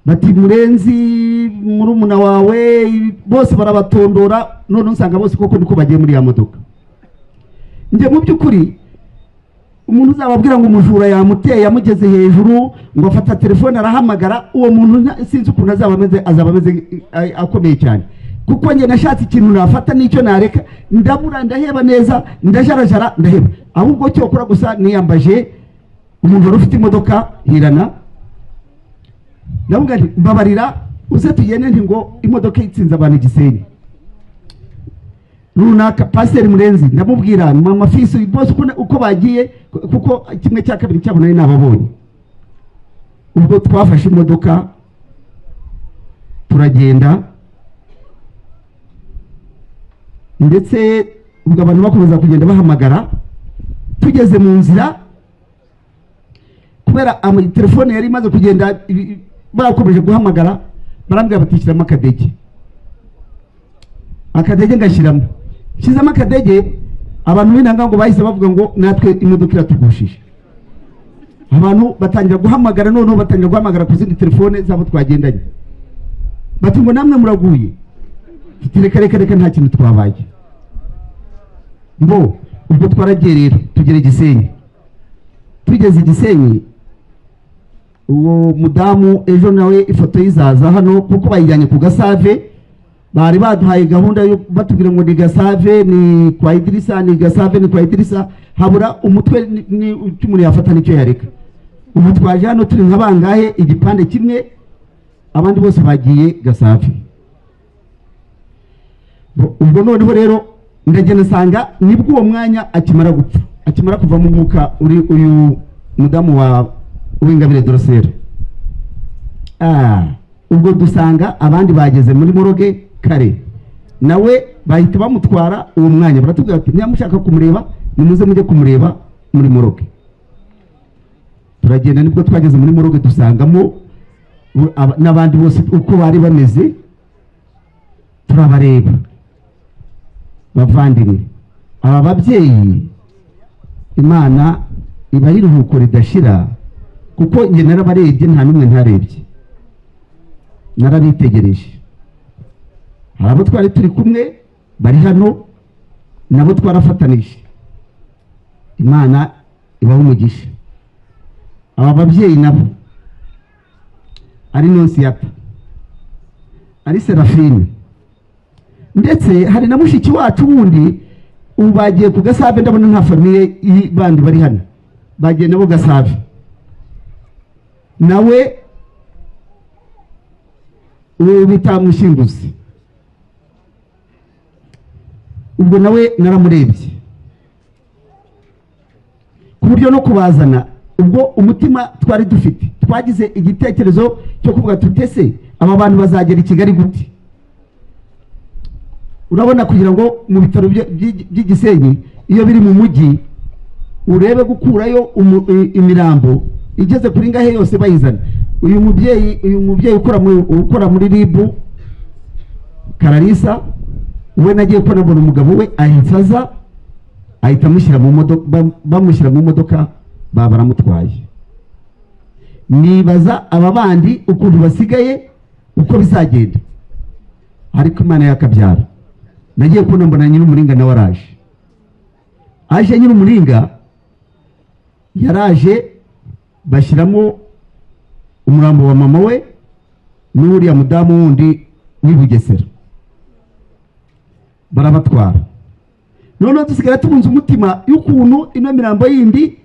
bati Murenzi murumuna wawe bose barabatondora. None nsanga bose koko niko bagiye muri ya modoka. Nje mu by'ukuri umuntu uzababwira ngo umujura yamuteye yamugeze hejuru ngo afata telefone arahamagara, uwo muntu sinzi ukuntu azaba ameze akomeye cyane, kuko nge nashatse ikintu nafata n'icyo nareka, ndabura ndaheba neza, ndajarajara ndaheba. Ahubwo cyo kora gusa niyambaje umuntu wari ufite imodoka Hirana, ndavuga nti mbabarira uze tugende, nti ngo imodoka itsinze abantu Gisenyi runaka. Pasiteri Murenzi ndamubwira mama Fisi bose uko bagiye, kuko 1/2 cyabo nari nababonye. Ubwo twafashe imodoka turagenda, ndetse ubwo abantu bakomeza kugenda bahamagara. Tugeze mu nzira, kubera telefone yari imaze kugenda bakomeje guhamagara, barambwira batishyiramo akadege ngashyiramo. Nshyizemo akadege, abantu b'intanga ngo bahise bavuga ngo natwe imodoka iratugushije. Abantu batangira guhamagara, noneho batangira guhamagara ku zindi telefone zabo twagendanye, bati ngo namwe muraguye. Reka nta kintu twabaye. Ubwo twaragiye rero tugere Gisenyi. Tugeze Gisenyi, uwo mudamu ejo nawe ifoto yizaza hano, kuko bayijyanye ku Gasave. Bari baduhaye gahunda yo batubwira ngo ni Gasave ni kwa Idirisa, ni Gasave ni kwa Idirisa, habura umutwe ni umuntu yafata nicyo yareka. Ubu twaje hano turi nka bangahe, igipande kimwe, abandi bose bagiye Gasave. Ubwo noneho rero ndagenda nsanga nibwo uwo mwanya akimara kuva mu mwuka uri uyu mudamu wa Uwingabire Dorosera. Ubwo dusanga abandi bageze muri moroge kare, nawe bahita bamutwara uwo mwanya, baratubwira ati niba mushaka kumureba nimuze mujye kumureba muri moroge. Turagenda, nibwo twageze muri moroge dusangamo n'abandi bose uko bari bameze, turabareba. Bavandimwe, aba babyeyi Imana iba iruhuko ridashira, kuko nge narabarebye nta n'umwe ntarebye, narabitegereje. hari abo twari turi kumwe bari hano nabo twarafatanije. Imana ibaha umugisha. Aba babyeyi nabo ari Nonsiyata, ari Serafine, ndetse hari na mushiki wacu wundi ubu bagiye ku Gasave, ndabona nta famiye bandi bari hano, bagiye nabo Gasave, nawe uwo bita Mushinguzi, ubwo nawe naramurebye ku buryo no kubazana, ubwo umutima twari dufite twagize igitekerezo cyo kuvuga tutese aba bantu bazagera i Kigali gute. Urabona kugira ngo mu bitaro by'Igisenyi iyo biri mu mujyi urebe gukurayo imirambo igeze kuri ngahe yose bayizana. Uyu mubyeyi ukora muri RIB Kararisa, we nagiye kubona mbona umugabo we ahitsaza ahita amushyira mu modoka, bamushyira mu modoka baramutwaye. Nibaza aba bandi ukuntu basigaye uko bizagenda, ariko Imana yakabyara. Nagiye kubona mbona Nyirumuringa nawe aje Nyirumuringa yaraje bashyiramo umurambo wa mama we n'uriya mudamu wundi w'i Bugesera, barabatwara. Noneho dusigara tubunze umutima y'ukuntu ino mirambo yindi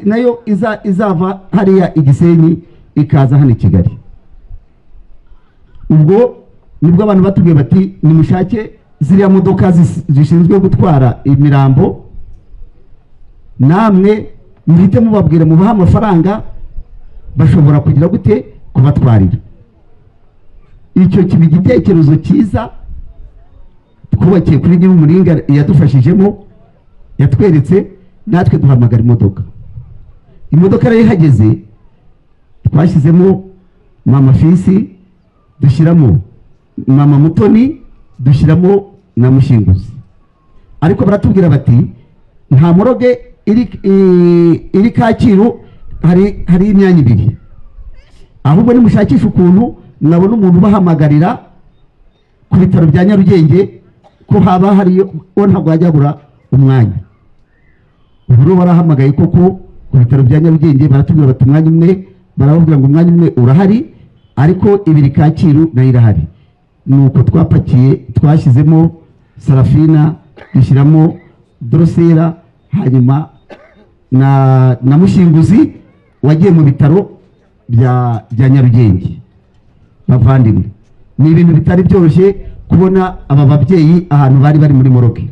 nayo izava hariya Igisenyi ikaza hano i Kigali. Ubwo nibwo abantu batubwiye bati nimushake ziriya modoka zishinzwe gutwara imirambo, namwe muhite mubabwira mubaha amafaranga bashobora kugira gute kubatwarira. Icyo kiba igitekerezo cyiza twubakiye kuri Nyirumuringa yadufashijemo, yatweretse, natwe duhamagara imodoka. Imodoka rero ihageze twashyizemo Mama Fisi, dushyiramo Mama Mutoni, dushyiramo na Mushinguzi. Ariko baratubwira bati nta moroge iri Kacyiru, hari imyanya ibiri, ahubwo nimushakisha ukuntu mwabona umuntu ubahamagarira ku bitaro bya Nyarugenge ko haba hariyo, ntabwo hajya habura umwanya. Ubu barahamagaye koko ku bitaro bya Nyarugenge, baratubwira bati umwanya umwe, barababwira ngo umwanya umwe urahari, ariko ibiri Kacyiru nayo irahari. Nuko twapakiye, twashyizemo Sarafina, dushyiramo Drosera, hanyuma na Mushinguzi wagiye mu bitaro bya Nyarugenge. Bavandimwe, ni ibintu bitari byoroshye kubona aba babyeyi ahantu bari muri moroke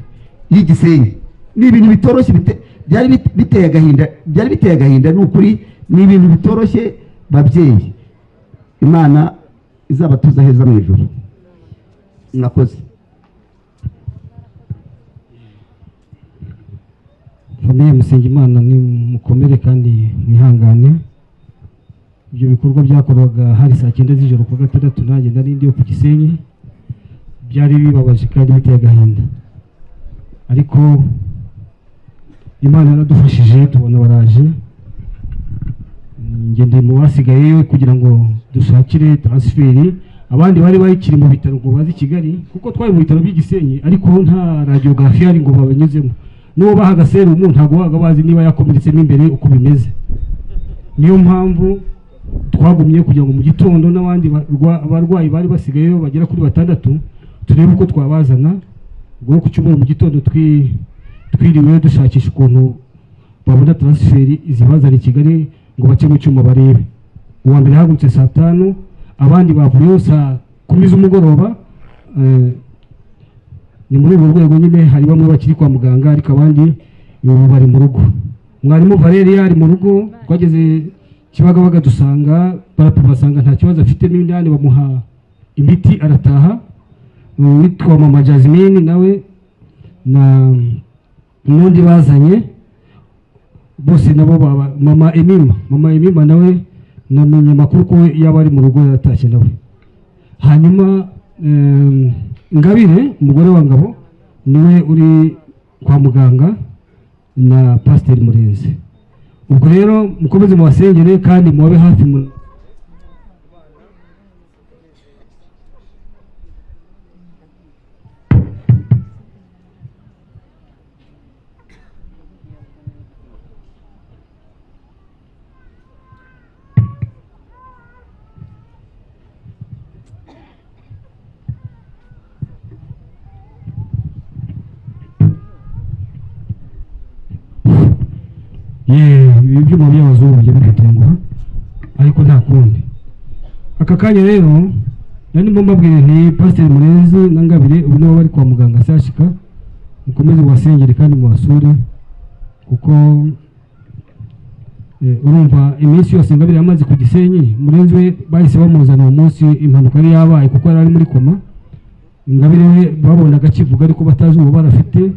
y'Igisenyi. Ni ibintu bitoroshye, byari biteye agahinda, ni ukuri, ni ibintu bitoroshye. Babyeyi, Imana izabatuza heza mu ijuru. Mwakoze. Famiye Musengimana ni mukomere kandi mwihangane. Ibyo bikorwa byakorwaga hari saa 9 z'ijoro ku gatandatu, nanjye nari ndi ku Gisenyi, byari bibabaje kandi biteye agahinda, ariko Imana yaradufashije tubona baraje. Ngende mu basigaye kugira ngo dushakire transferi. Abandi bari bakiri mu bitaro ngo bazi Kigali, kuko twari mu bitaro by'Igisenyi, ariko nta radiografi ari ngo babanyuzemo. N'uwo bahaga serumu ntago waga bazi niba yakomeretsemo imbere uko bimeze. Niyo mpamvu twagumye kugira ngo mu gitondo n'abandi abarwayi bari basigayeyo bagera kuri 6 turebe uko twabazana. Ubwo ku cyumweru mu gitondo twiriwe dushakisha ukuntu babona transferi izibazana i Kigali ngo bace mu cyuma barebe. Uwa mbere hagutse saa 5, abandi bavuye saa 10 z'umugoroba. Ni muri urwo rwego nyine hari bamwe bakiri kwa muganga, ariko abandi bari mu rugo. Mwarimu Valeria ari mu rugo, twageze Kibagabaga dusanga barapima basanga nta kibazo afite, n'indani bamuha imiti arataha. Witwa Mama Jasmine nawe na n'undi bazanye bose nabo Mama Emima nawe namenye makuru ko yaba ari mu rugo yaratashye nawe. Hanyuma Ngabire umugore wa Ngabo niwe uri kwa muganga na Pasteur Murenzi. Ubwo rero mukomeze mu basengere kandi mubabe hafi kanya rero nari mbabwira nti Pasiteri Murenzi na Ngabire ubu nabo bari kwa muganga sashika mukomeze wasengere kandi muwasure kuko urumva iminsi yose Ngabire yamaze ku Gisenyi Murenzi we bahise bamuzana uwo munsi impanuka yari yabaye kuko yari muri koma. Ngabire we babonaga kivuga ariko batazi uwo barafite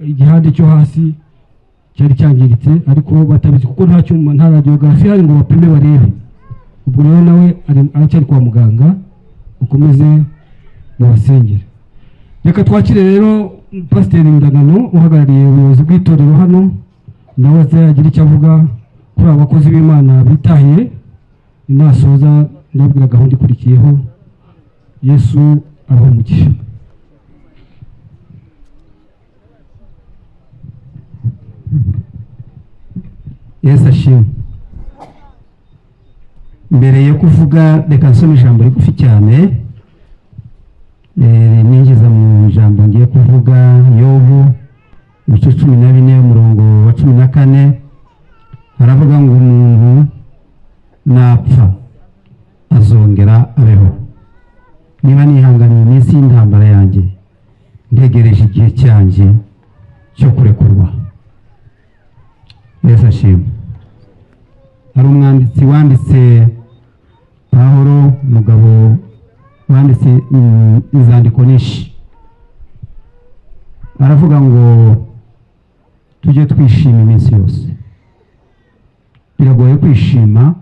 igihande cyo hasi cyari cyangiritse ariko batabizi kuko nta cyuma nta radiography hari ngo bapime barebe. Ubwo rero nawe aracyari kwa muganga ukomeze mubasengere. Reka twakire rero Pasiteri Ndagano uhagarariye ubuyobozi bw'itorero hano nawe azagira icyo avuga kuri abakozi b'Imana bitahiye inasoza ndabwira gahunda ikurikiyeho. Yesu abahe umugisha. Yesu ashimwe. Mbere yo kuvuga reka nsome ijambo rigufi cyane ninjiza mu ijambo ngiye kuvuga Yobu ibice 14 umurongo wa 14 haravuga ngo umuntu napfa azongera abeho. Niba nihanganiye iminsi y'intambara yanjye ntegereje igihe cyanjye cyo kurekurwa. Yesu ashimwe. Hari umwanditsi wanditse Pawulo umugabo wanditse inzandiko nyinshi aravuga ngo tujye twishima iminsi yose. Biragoye kwishima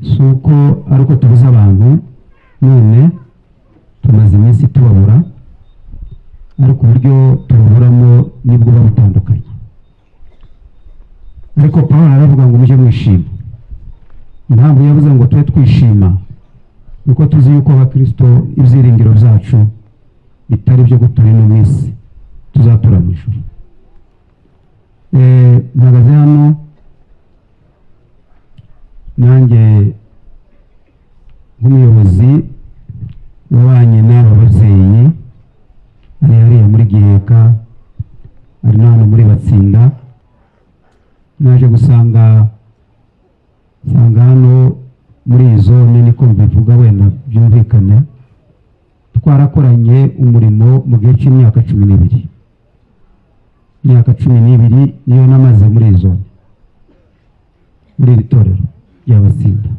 suko ariko tubuza abantu none tumaze iminsi tubabura ariko uburyo tuburamo nibwo babutandukanye. Ariko Pawulo aravuga ngo mujye mwishima. Impamvu yavuze ngo tube twishima nuko tuzi yuko abakristo ibyiringiro byacu bitari byo gutura ino minsi tuzatura mu ijuru. Mpagaze hano nanjye nk'umuyobozi wabanye n'aba babyeyi ari hariya muri Giheka ari hano muri Batsinda naje gusanga hano muri iyi zone niko bivuga wenda byumvikane twarakoranye umurimo mu gihe cy'imyaka 12. Imyaka 12 niyo namaze muri iyi zone muri iri torero ry'Abatsinda.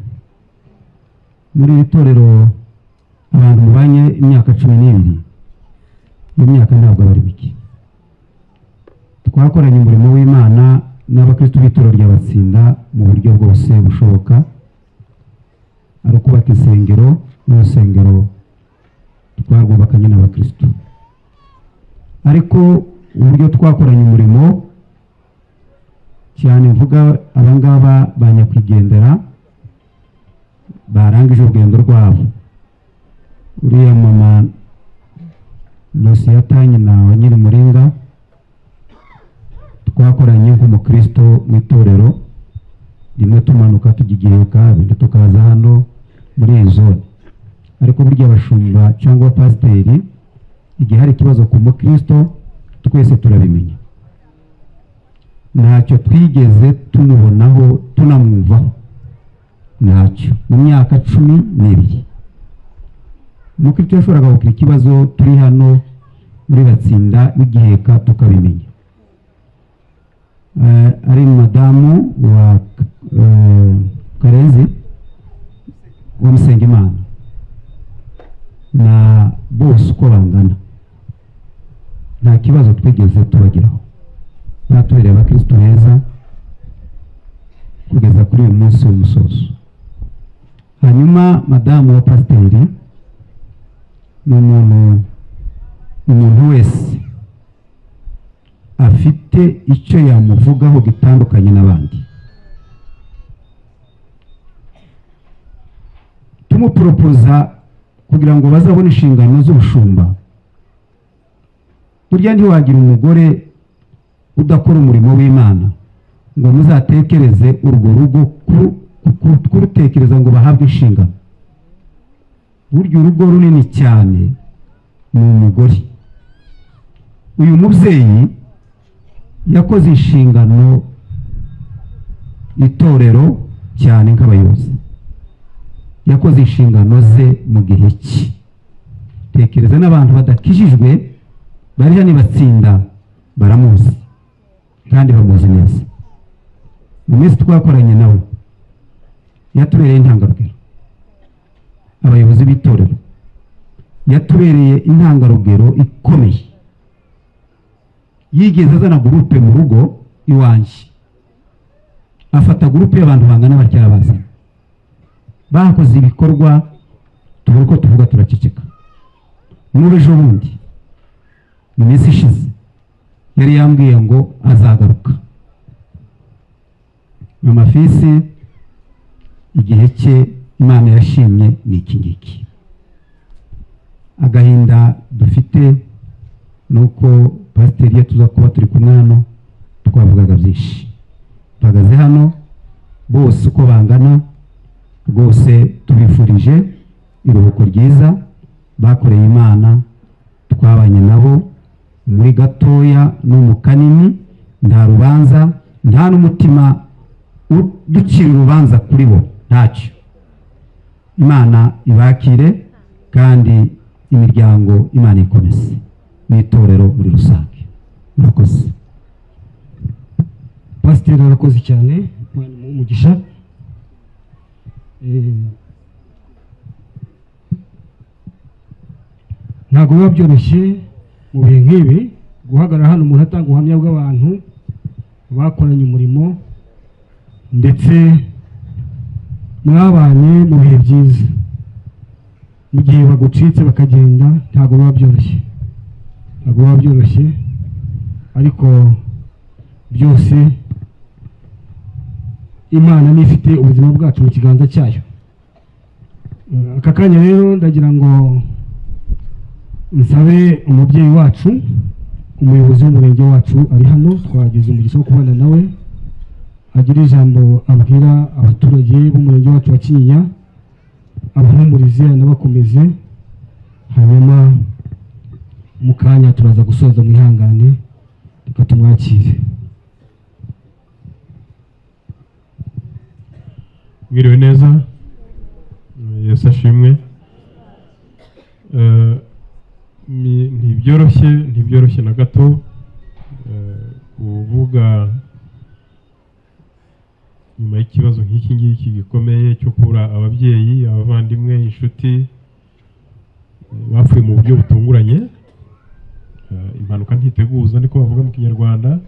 Muri iri torero abantu mubanye imyaka 12 iyo myaka ntabwo bari biki. Twakoranye umurimo w'Imana n'abakristo b'itorero ry'Abatsinda mu buryo bwose bushoboka. Ari ukubaka insengero n'urusengero twarwubakanye n'abakristo. Ariko uburyo twakoranye umurimo cyane mvuga abangaba banyakwigendera barangije urugendo rwabo. Uriya mama Lucy yatanye na nyiri Muringa twakoranye nk'umukristo mu itorero rimwe tumanuka tugigireka bindi tukaza hano muri iyi zone. Ariko burya abashumba cyangwa pasiteri igihe hari ikibazo ku mukristo twese turabimenya. Ntacyo twigeze tumubonaho tunamwumvaho ntacyo. Mu myaka 12 umukristo yashoboraga kugira ikibazo turi hano muri Batsinda w'Igiheka tukabimenya. Ari madamu wa Karenzi wa Musengimana na bose uko bangana nta kibazo twigeze tubagiraho. Batubereye abakristo beza kugeza kuri uyu munsi w'umusozo. Hanyuma madamu wa pasiteri ni umuntu wese afite icyo yamuvugaho gitandukanye n'abandi. Tumupropoza kugira ngo bazabone inshingano z'ubushumba. Burya ntiwagira umugore udakora umurimo w'Imana ngo muzatekereze urwo rugo kurutekereza ngo bahabwe inshingano. Burya urugo runini cyane ni umugore. Uyu mubyeyi yakoze inshingano itorero cyane nk'abayobozi. yakoze inshingano ze mu gihe cye. Tekereza n'abantu badakijijwe bari hano batsinda baramuzi kandi bamuzi neza. Mu minsi twakoranye nawe yatubereye intangarugero, abayobozi b'itorero yatubereye intangarugero ikomeye. Yigeze azana gurupe mu rugo iwanjye, afata gurupe y'abantu bangana bacyara bazana, bakoze ibikorwa tubura uko tuvuga turaceceka. N'ubu ejo bundi mu minsi ishize yari yambwiye ngo azagaruka. Mama Fisi igihe cye Imana yashimye ni iki ngiki. Agahinda dufite nuko pasiteri iyo tuza kuba turi kumwe hano twavugaga byinshi. Bahagaze hano bose uko bangana rwose tubifurije iruhuko ryiza. Bakoreye Imana, twabanye nabo muri gatoya no mu kanini, nta rubanza, nta n'umutima ducira urubanza kuri bo, ntacyo. Imana ibakire kandi imiryango Imana ikomeze n'itorero muri rusange. Murakoze. Pasiteri arakoze cyane, umugisha. Ntabwo biba byoroshye mu bihe nk'ibi guhagarara hano umuntu atanga ubuhamya bw'abantu bakoranye umurimo ndetse mwabanye mu bihe byiza. Mu gihe bagucitse bakagenda ntabwo biba byoroshye, ariko byose Imana nifite ubuzima bwacu mu kiganza cyayo. Aka kanya rero ndagira ngo nsabe umubyeyi wacu, umuyobozi w'umurenge wacu ari hano, twagize umugisha wo kubana nawe, agira ijambo abwira abaturage b'umurenge wacu wa Kinyinya, abahumurize anabakomeze, hanyuma mu kanya turaza gusoza mwihangane reka tumwakire. Mwiriwe neza, Yesu ashimwe. Ntibyoroshye na gato kuvuga nyuma y'ikibazo nk'iki ngiki gikomeye cyo kubura ababyeyi, abavandimwe, inshuti bapfuye mu buryo butunguranye. Impanuka ntiteguza niko bavuga mu Kinyarwanda,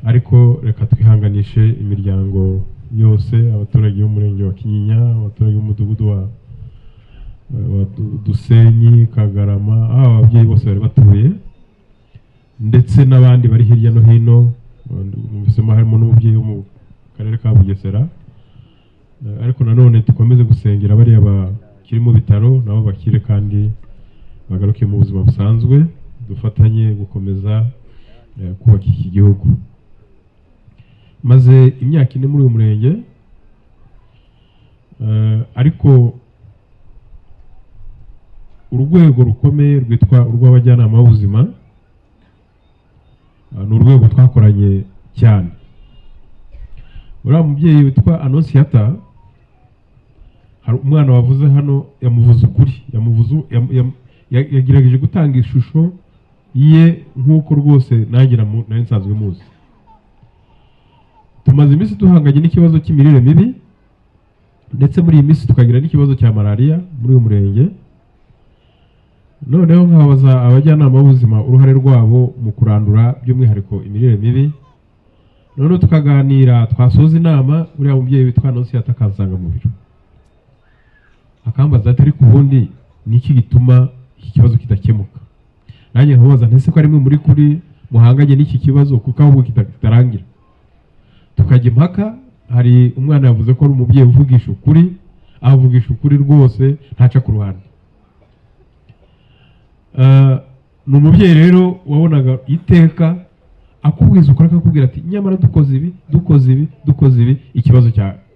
ariko reka twihanganishe imiryango yose, abaturage b'umurenge wa Kinyinya, abaturage b'umudugudu wa Dusenyi, Kagarama, aho ababyeyi bose bari batuye, ndetse n'abandi bari hirya no hino. Mubisema harimo n'umubyeyi wo mu karere ka Bugesera, ariko nanone dukomeze gusengera bariya bakiri mu bitaro nabo bakire kandi bagaruke mu buzima busanzwe, dufatanye gukomeza kubaka iki gihugu. Maze imyaka ine muri uyu murenge, ariko urwego rukomeye rwitwa urw'abajyanama b'ubuzima ni urwego twakoranye cyane. Uriya mubyeyi witwa Anonsiyata, hari umwana wavuze hano yamuvuze ukuri, yagerageje gutanga ishusho ye nk'uko rwose nanjye nari nsanzwe muzi. Tumaze iminsi duhanganye n'ikibazo cy'imirire mibi, ndetse muri iyi minsi tukagira n'ikibazo cya malaria muri uyu murenge. Noneho nkabaza abajyanama b'ubuzima uruhare rwabo mu kurandura by'umwihariko imirire mibi. Noneho tukaganira, twasoza inama, uriya mubyeyi witwa Anonsiyata akansanga mu biro akambaza ati ariko ubundi ni iki gituma iki kibazo kidakemuka? Nanjye nkabaza ntese ko ari mwe muri kuri muhanganye n'iki kibazo kuko ahubwo kitarangira. Tukajya impaka. Hari umwana yavuze ko ari umubyeyi uvugisha ukuri, avugisha ukuri rwose ntaca ku ruhande. Ni umubyeyi rero wabonaga iteka akubwiza ukuri, akakubwira ati nyamara dukoze ibi ikibazo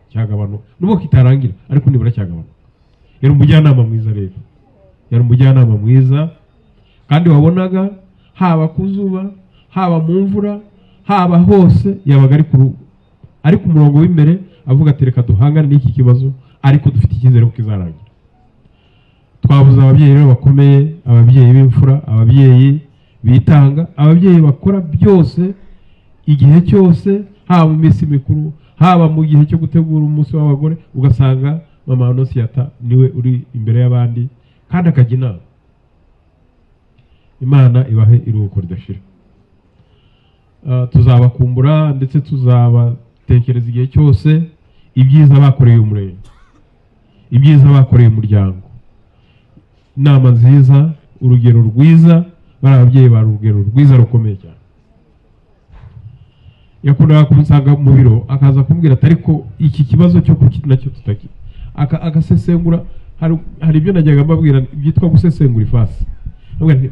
cyagabanuka, nubwo kitarangira ariko nibura cyagabanuka. Yari umujyanama mwiza rero, yari umujyanama mwiza, kandi wabonaga haba ku zuba, haba mu mvura, haba hose yabaga ari ku murongo w'imbere avuga ati reka duhangane n'iki kibazo, ariko dufite icyizere ko kizarangira. Twabuze ababyeyi rero bakomeye, ababyeyi b'imfura, ababyeyi bitanga, ababyeyi bakora byose igihe cyose, haba mu minsi mikuru, haba mu gihe cyo gutegura umunsi w'abagore, ugasanga mama Anonsiyata niwe uri imbere y'abandi kandi akajya inama. Imana ibahe iruhuko ridashira. Tuzabakumbura ndetse tuzabatekereza igihe cyose ibyiza bakoreye umurenge, ibyiza bakoreye umuryango, inama nziza, urugero rwiza. Bari ababyeyi ba urugero rwiza rukomeye cyane. Yakundaga kumusanga mu biro akaza kumbwira ati ariko iki kibazo cyo nacyo tutaki agasesengura. Hari ibyo najyaga mbabwira byitwa gusesengura ifasi.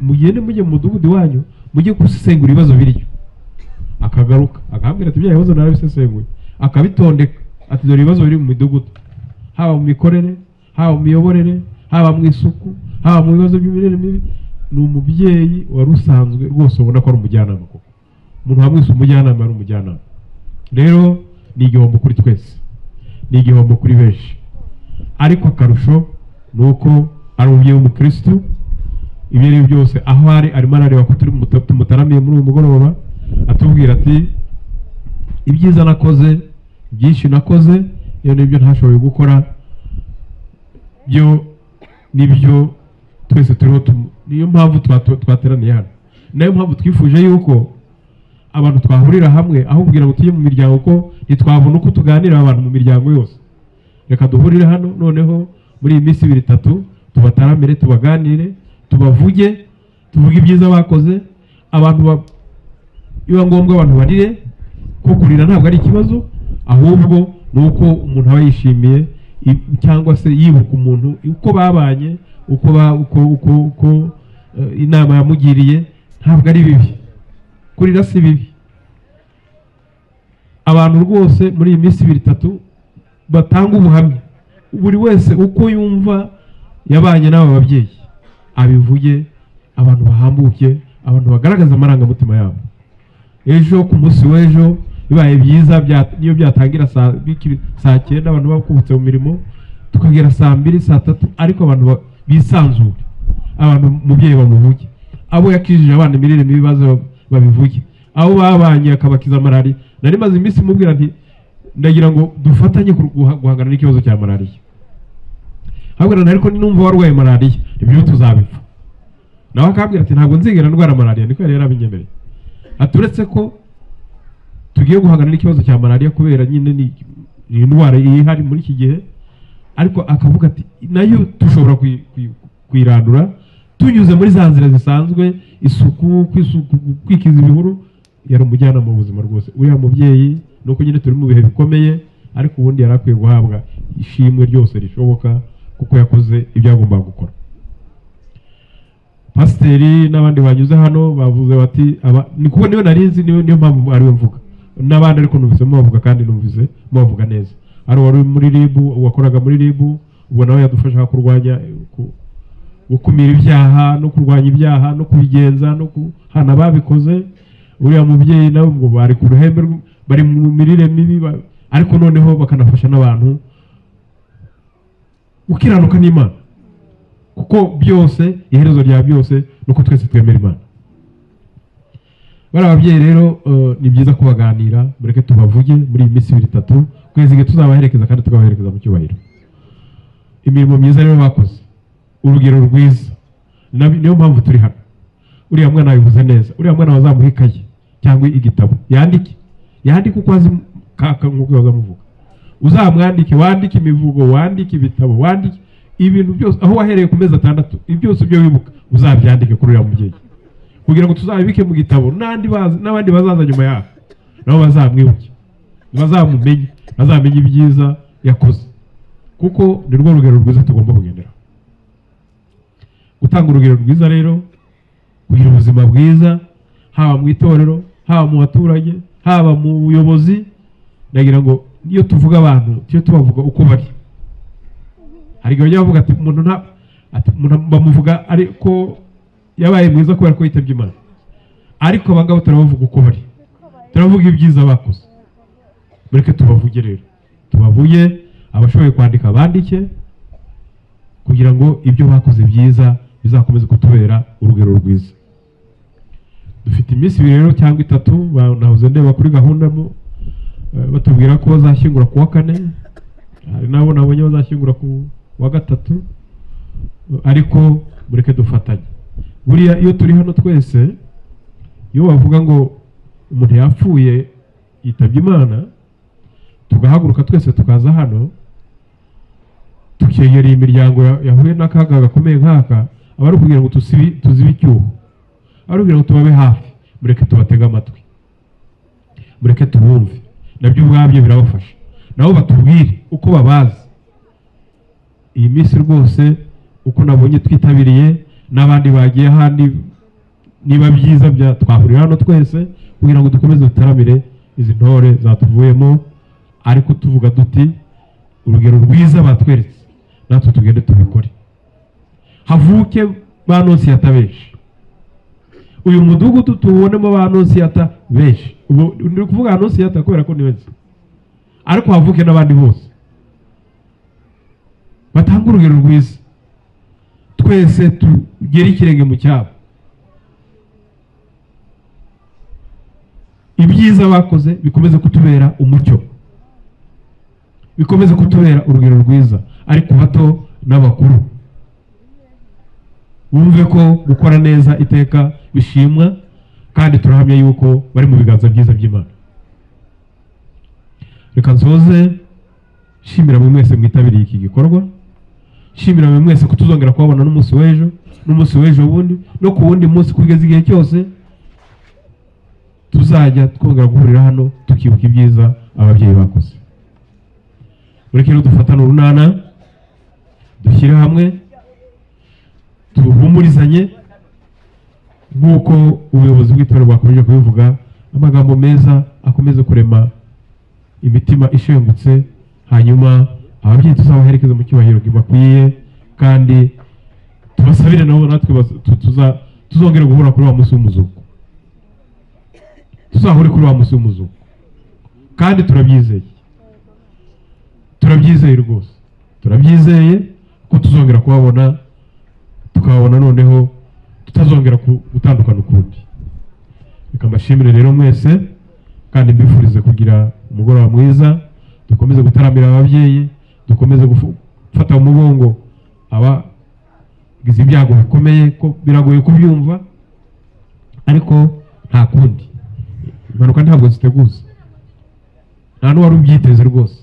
Mugende mujye mu mudugudu wanyu mujye gusesengura ibibazo biryo. Akagaruka akambwira ati bya bibazo narabisesenguye, akabitondeka ati dore ibibazo biri mu midugudu, haba mu mikorere, haba mu miyoborere, haba mu isuku, haba mu bibazo by'imirire mibi. Ni umubyeyi wari usanzwe rwose ubona ko ari umujyanama koko. Umuntu wamwise umujyanama ari umujyanama. Rero ni igihombo kuri twese, ni igihombo kuri benshi, ariko akarusho ni uko ari umubyeyi w'umukristu. Ibyo ari byose aho ari arimo arareba ko tumutaramiye muri uyu mugoroba, atubwira ati ibyiza nakoze, byinshi nakoze, iyo nibyo ntashoboye gukora, byo nibyo twese turiho. Niyo mpamvu twateraniye hano, nayo mpamvu twifuje yuko abantu twahurira hamwe, aho kugira ngo tujye mu miryango ko ntitwabona uko tuganira abantu mu miryango yose. Reka duhurire hano noneho muri iyi minsi 2-3 tubataramire, tubaganire, tubavuge, tuvuge ibyiza bakoze. Abantu biba ngombwa abantu barire, ko kurira ntabwo ari ikibazo, ahubwo ni uko umuntu aba yishimiye cyangwa se yibuka umuntu uko babanye, uko inama yamugiriye. Ntabwo ari bibi, kurira si bibi. Abantu rwose muri iyi minsi 2-3 batanga ubuhamya, buri wese uko yumva yabanye n'aba babyeyi abivuge, abantu bahambuke, abantu bagaragaza amarangamutima yabo. Ejo ku munsi w'ejo bibaye byiza, niyo byatangira saa 9 abantu bakubutse mu mirimo, tukagera saa 2 saa 3, ariko abantu bisanzure, abantu mubyeyi bamuvuge, abo yakijije abana imirire mibibazo babivuge, abo babanye akabakiza malariya. Nari maze iminsi mubwira nti ndagira ngo dufatanye guhangana n'ikibazo cya malariya. Habwira ariko numva warwaye malariya ibyo tuzabipfa. Nawe akabwira ati ntabwo nzigera ndwara malariya, niko yari yarabinyemereye. Aturetse ko tugiye guhangana n'ikibazo cya malariya kubera nyine ni indwara ihari muri iki gihe, ariko akavuga ati nayo dushobora kwirandura tunyuze muri za nzira zisanzwe, isuku, kwikiza ibihuru. Yari umujyana mu buzima rwose. Uriya mubyeyi nuko nyine turi mu bihe bikomeye, ariko ubundi yari akwiye guhabwa ishimwe ryose rishoboka kuko yakoze ibyo agomba gukora. Pasiteri n'abandi banyuze hano bavuze bati ni kuko niwe narinzi, niyo mpamvu ariwe mvuga. N'abandi ariko numvise mubavuga kandi numvise mubavuga neza. Ari wari muri RIB, wakoraga muri RIB, ubwo nawe yadufasha kurwanya gukumira ibyaha no kurwanya ibyaha no kubigenza no kuhana babikoze. Uriya mubyeyi nawe ngo bari ku ruhembe, bari mu mirire mibi, ariko noneho bakanafasha n'abantu ukiranuka n'Imana, kuko byose iherezo rya byose nuko twese twemera Imana. Bari ababyeyi rero ni byiza kubaganira, mureke tubavuge muri iyi minsi 2-3 kwezi tuzabaherekeza kandi tugabaherekeza mu cyubahiro. Imirimo myiza rero bakoze, urugero rwiza, niyo mpamvu turi hano. Uriya mwana yabivuze neza, uriya mwana wazamuha ikaye cyangwa igitabo yandike uko azi nk'uko yazamuvuga. Uzamwandike, wandike imivugo, wandike ibitabo, wandike ibintu byose, aho wahereye ku mezi 6 ibyose byo wibuka uzabyandike kuri uriya mubyeyi, kugira ngo tuzabibike mu gitabo, n'abandi bazaza nyuma yaho nabo bazamwibuke, bazamumenye, bazamenye ibyiza yakoze, kuko ni rwo rugero rwiza tugomba kugendera. Gutanga urugero rwiza rero, kugira ubuzima bwiza, haba mu itorero, haba mu baturage, haba mu buyobozi. Ndagira ngo niyo tuvuga abantu cyo tubavuga uko bari. Hari igihe bavuga ati umuntu bamuvuga ariko yabaye mwiza kubera ko yitabye Imana, ariko abangabo turabavuga uko bari, turavuga ibyiza bakoze. Mureke tubavuge rero, tubavuge abashoboye kwandika bandike kugira ngo ibyo bakoze byiza bizakomeze kutubera urugero rwiza. Dufite iminsi 2 rero cyangwa 3 nahoze ndeba kuri gahunda batubwira ko bazashyingura ku wa 4, hari nabo nabonye bazashyingura ku wa 3, ariko mureke dufatanye. Buriya iyo turi hano twese, iyo bavuga ngo umuntu yapfuye yitabye Imana, tugahaguruka twese tukaza hano tukegereye imiryango yahuye n'akaga gakomeye nk'aka, aba ari kugira ngo tuzibe icyuho, ari kugira ngo tubabe hafi. Mureke tubatege amatwi, mureke tubumve, nabyo ubwabyo birabafasha, nabo batubwire uko babazi. Iyi minsi rwose uko nabonye twitabiriye n'abandi bagiye handi, niba byiza bya twahurira hano twese kugira ngo dukomeze dutaramire izi ntore zatuvuyemo, ariko tuvuga duti urugero rwiza batweretse natwe tugende tubikore, havuke ba Nonsiyata benshi, uyu mudugudu tubonemo ba Nonsiyata benshi. Ubu ndi kuvuga Nonsiyata kubera ko ni benshi, ariko havuke n'abandi bose batanga urugero rwiza, twese tugere ikirenge mu cyabo. Ibyiza bakoze bikomeze kutubera umucyo, bikomeze kutubera urugero rwiza, ariko bato n'abakuru bumve ko gukora neza iteka bishimwa, kandi turahamya yuko bari mu biganza byiza by'Imana. Reka nsoze shimira buri mwese mwitabiriye iki gikorwa, shimira buri mwese kutuzongera kubabona n'umunsi w'ejo, n'umunsi w'ejo bundi, no ku wundi munsi kugeza igihe cyose tuzajya twongera guhurira hano tukibuka ibyiza ababyeyi bakoze. Mureke rero dufatane urunana, dushyire hamwe, tuhumurizanye nk'uko ubuyobozi bw'itorero bwakomeje kubivuga, amagambo meza akomeze kurema imitima ishengutse, hanyuma ababyeyi tuzabaherekeza mu cyubahiro bakwiye, kandi tubasabire nabo natwe tuzongera guhura kuri wa munsi w'umuzuko, tuzahure kuri wa munsi w'umuzuko, kandi turabyizeye rwose, turabyizeye ko tuzongera kubabona, tukababona noneho tutazongera gutandukana ukundi. Reka mbashimire rero mwese, kandi mbifurize kugira umugoroba mwiza, dukomeze gutaramira ababyeyi, dukomeze gufata umugongo abagize ibyago bikomeye, ko biragoye kubyumva, ariko nta kundi, impanuka ntabwo ziteguza, nta n'uwari ubyiteze rwose,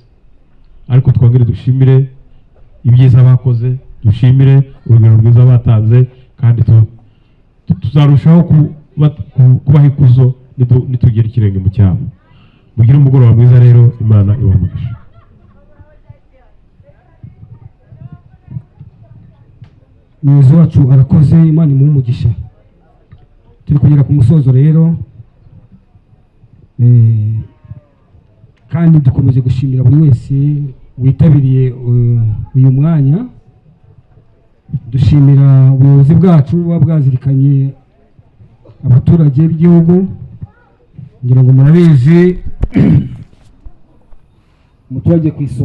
ariko twongere dushimire ibyiza bakoze, dushimire urugero rwiza batanze, kandi tuzarushaho kubaha ikuzo nitugera ikirenge mu cyabo. Mugire umugoroba mwiza rero, Imana ibamugisha. Umuyobozi wacu arakoze, Imana imuhe umugisha. Turi kugera ku musozo rero, kandi dukomeje gushimira buri wese witabiriye uyu mwanya. Dushimira ubuyobozi bwacu buba bwazirikanye abaturage b'igihugu, ngira ngo murabizi umuturage ku isonga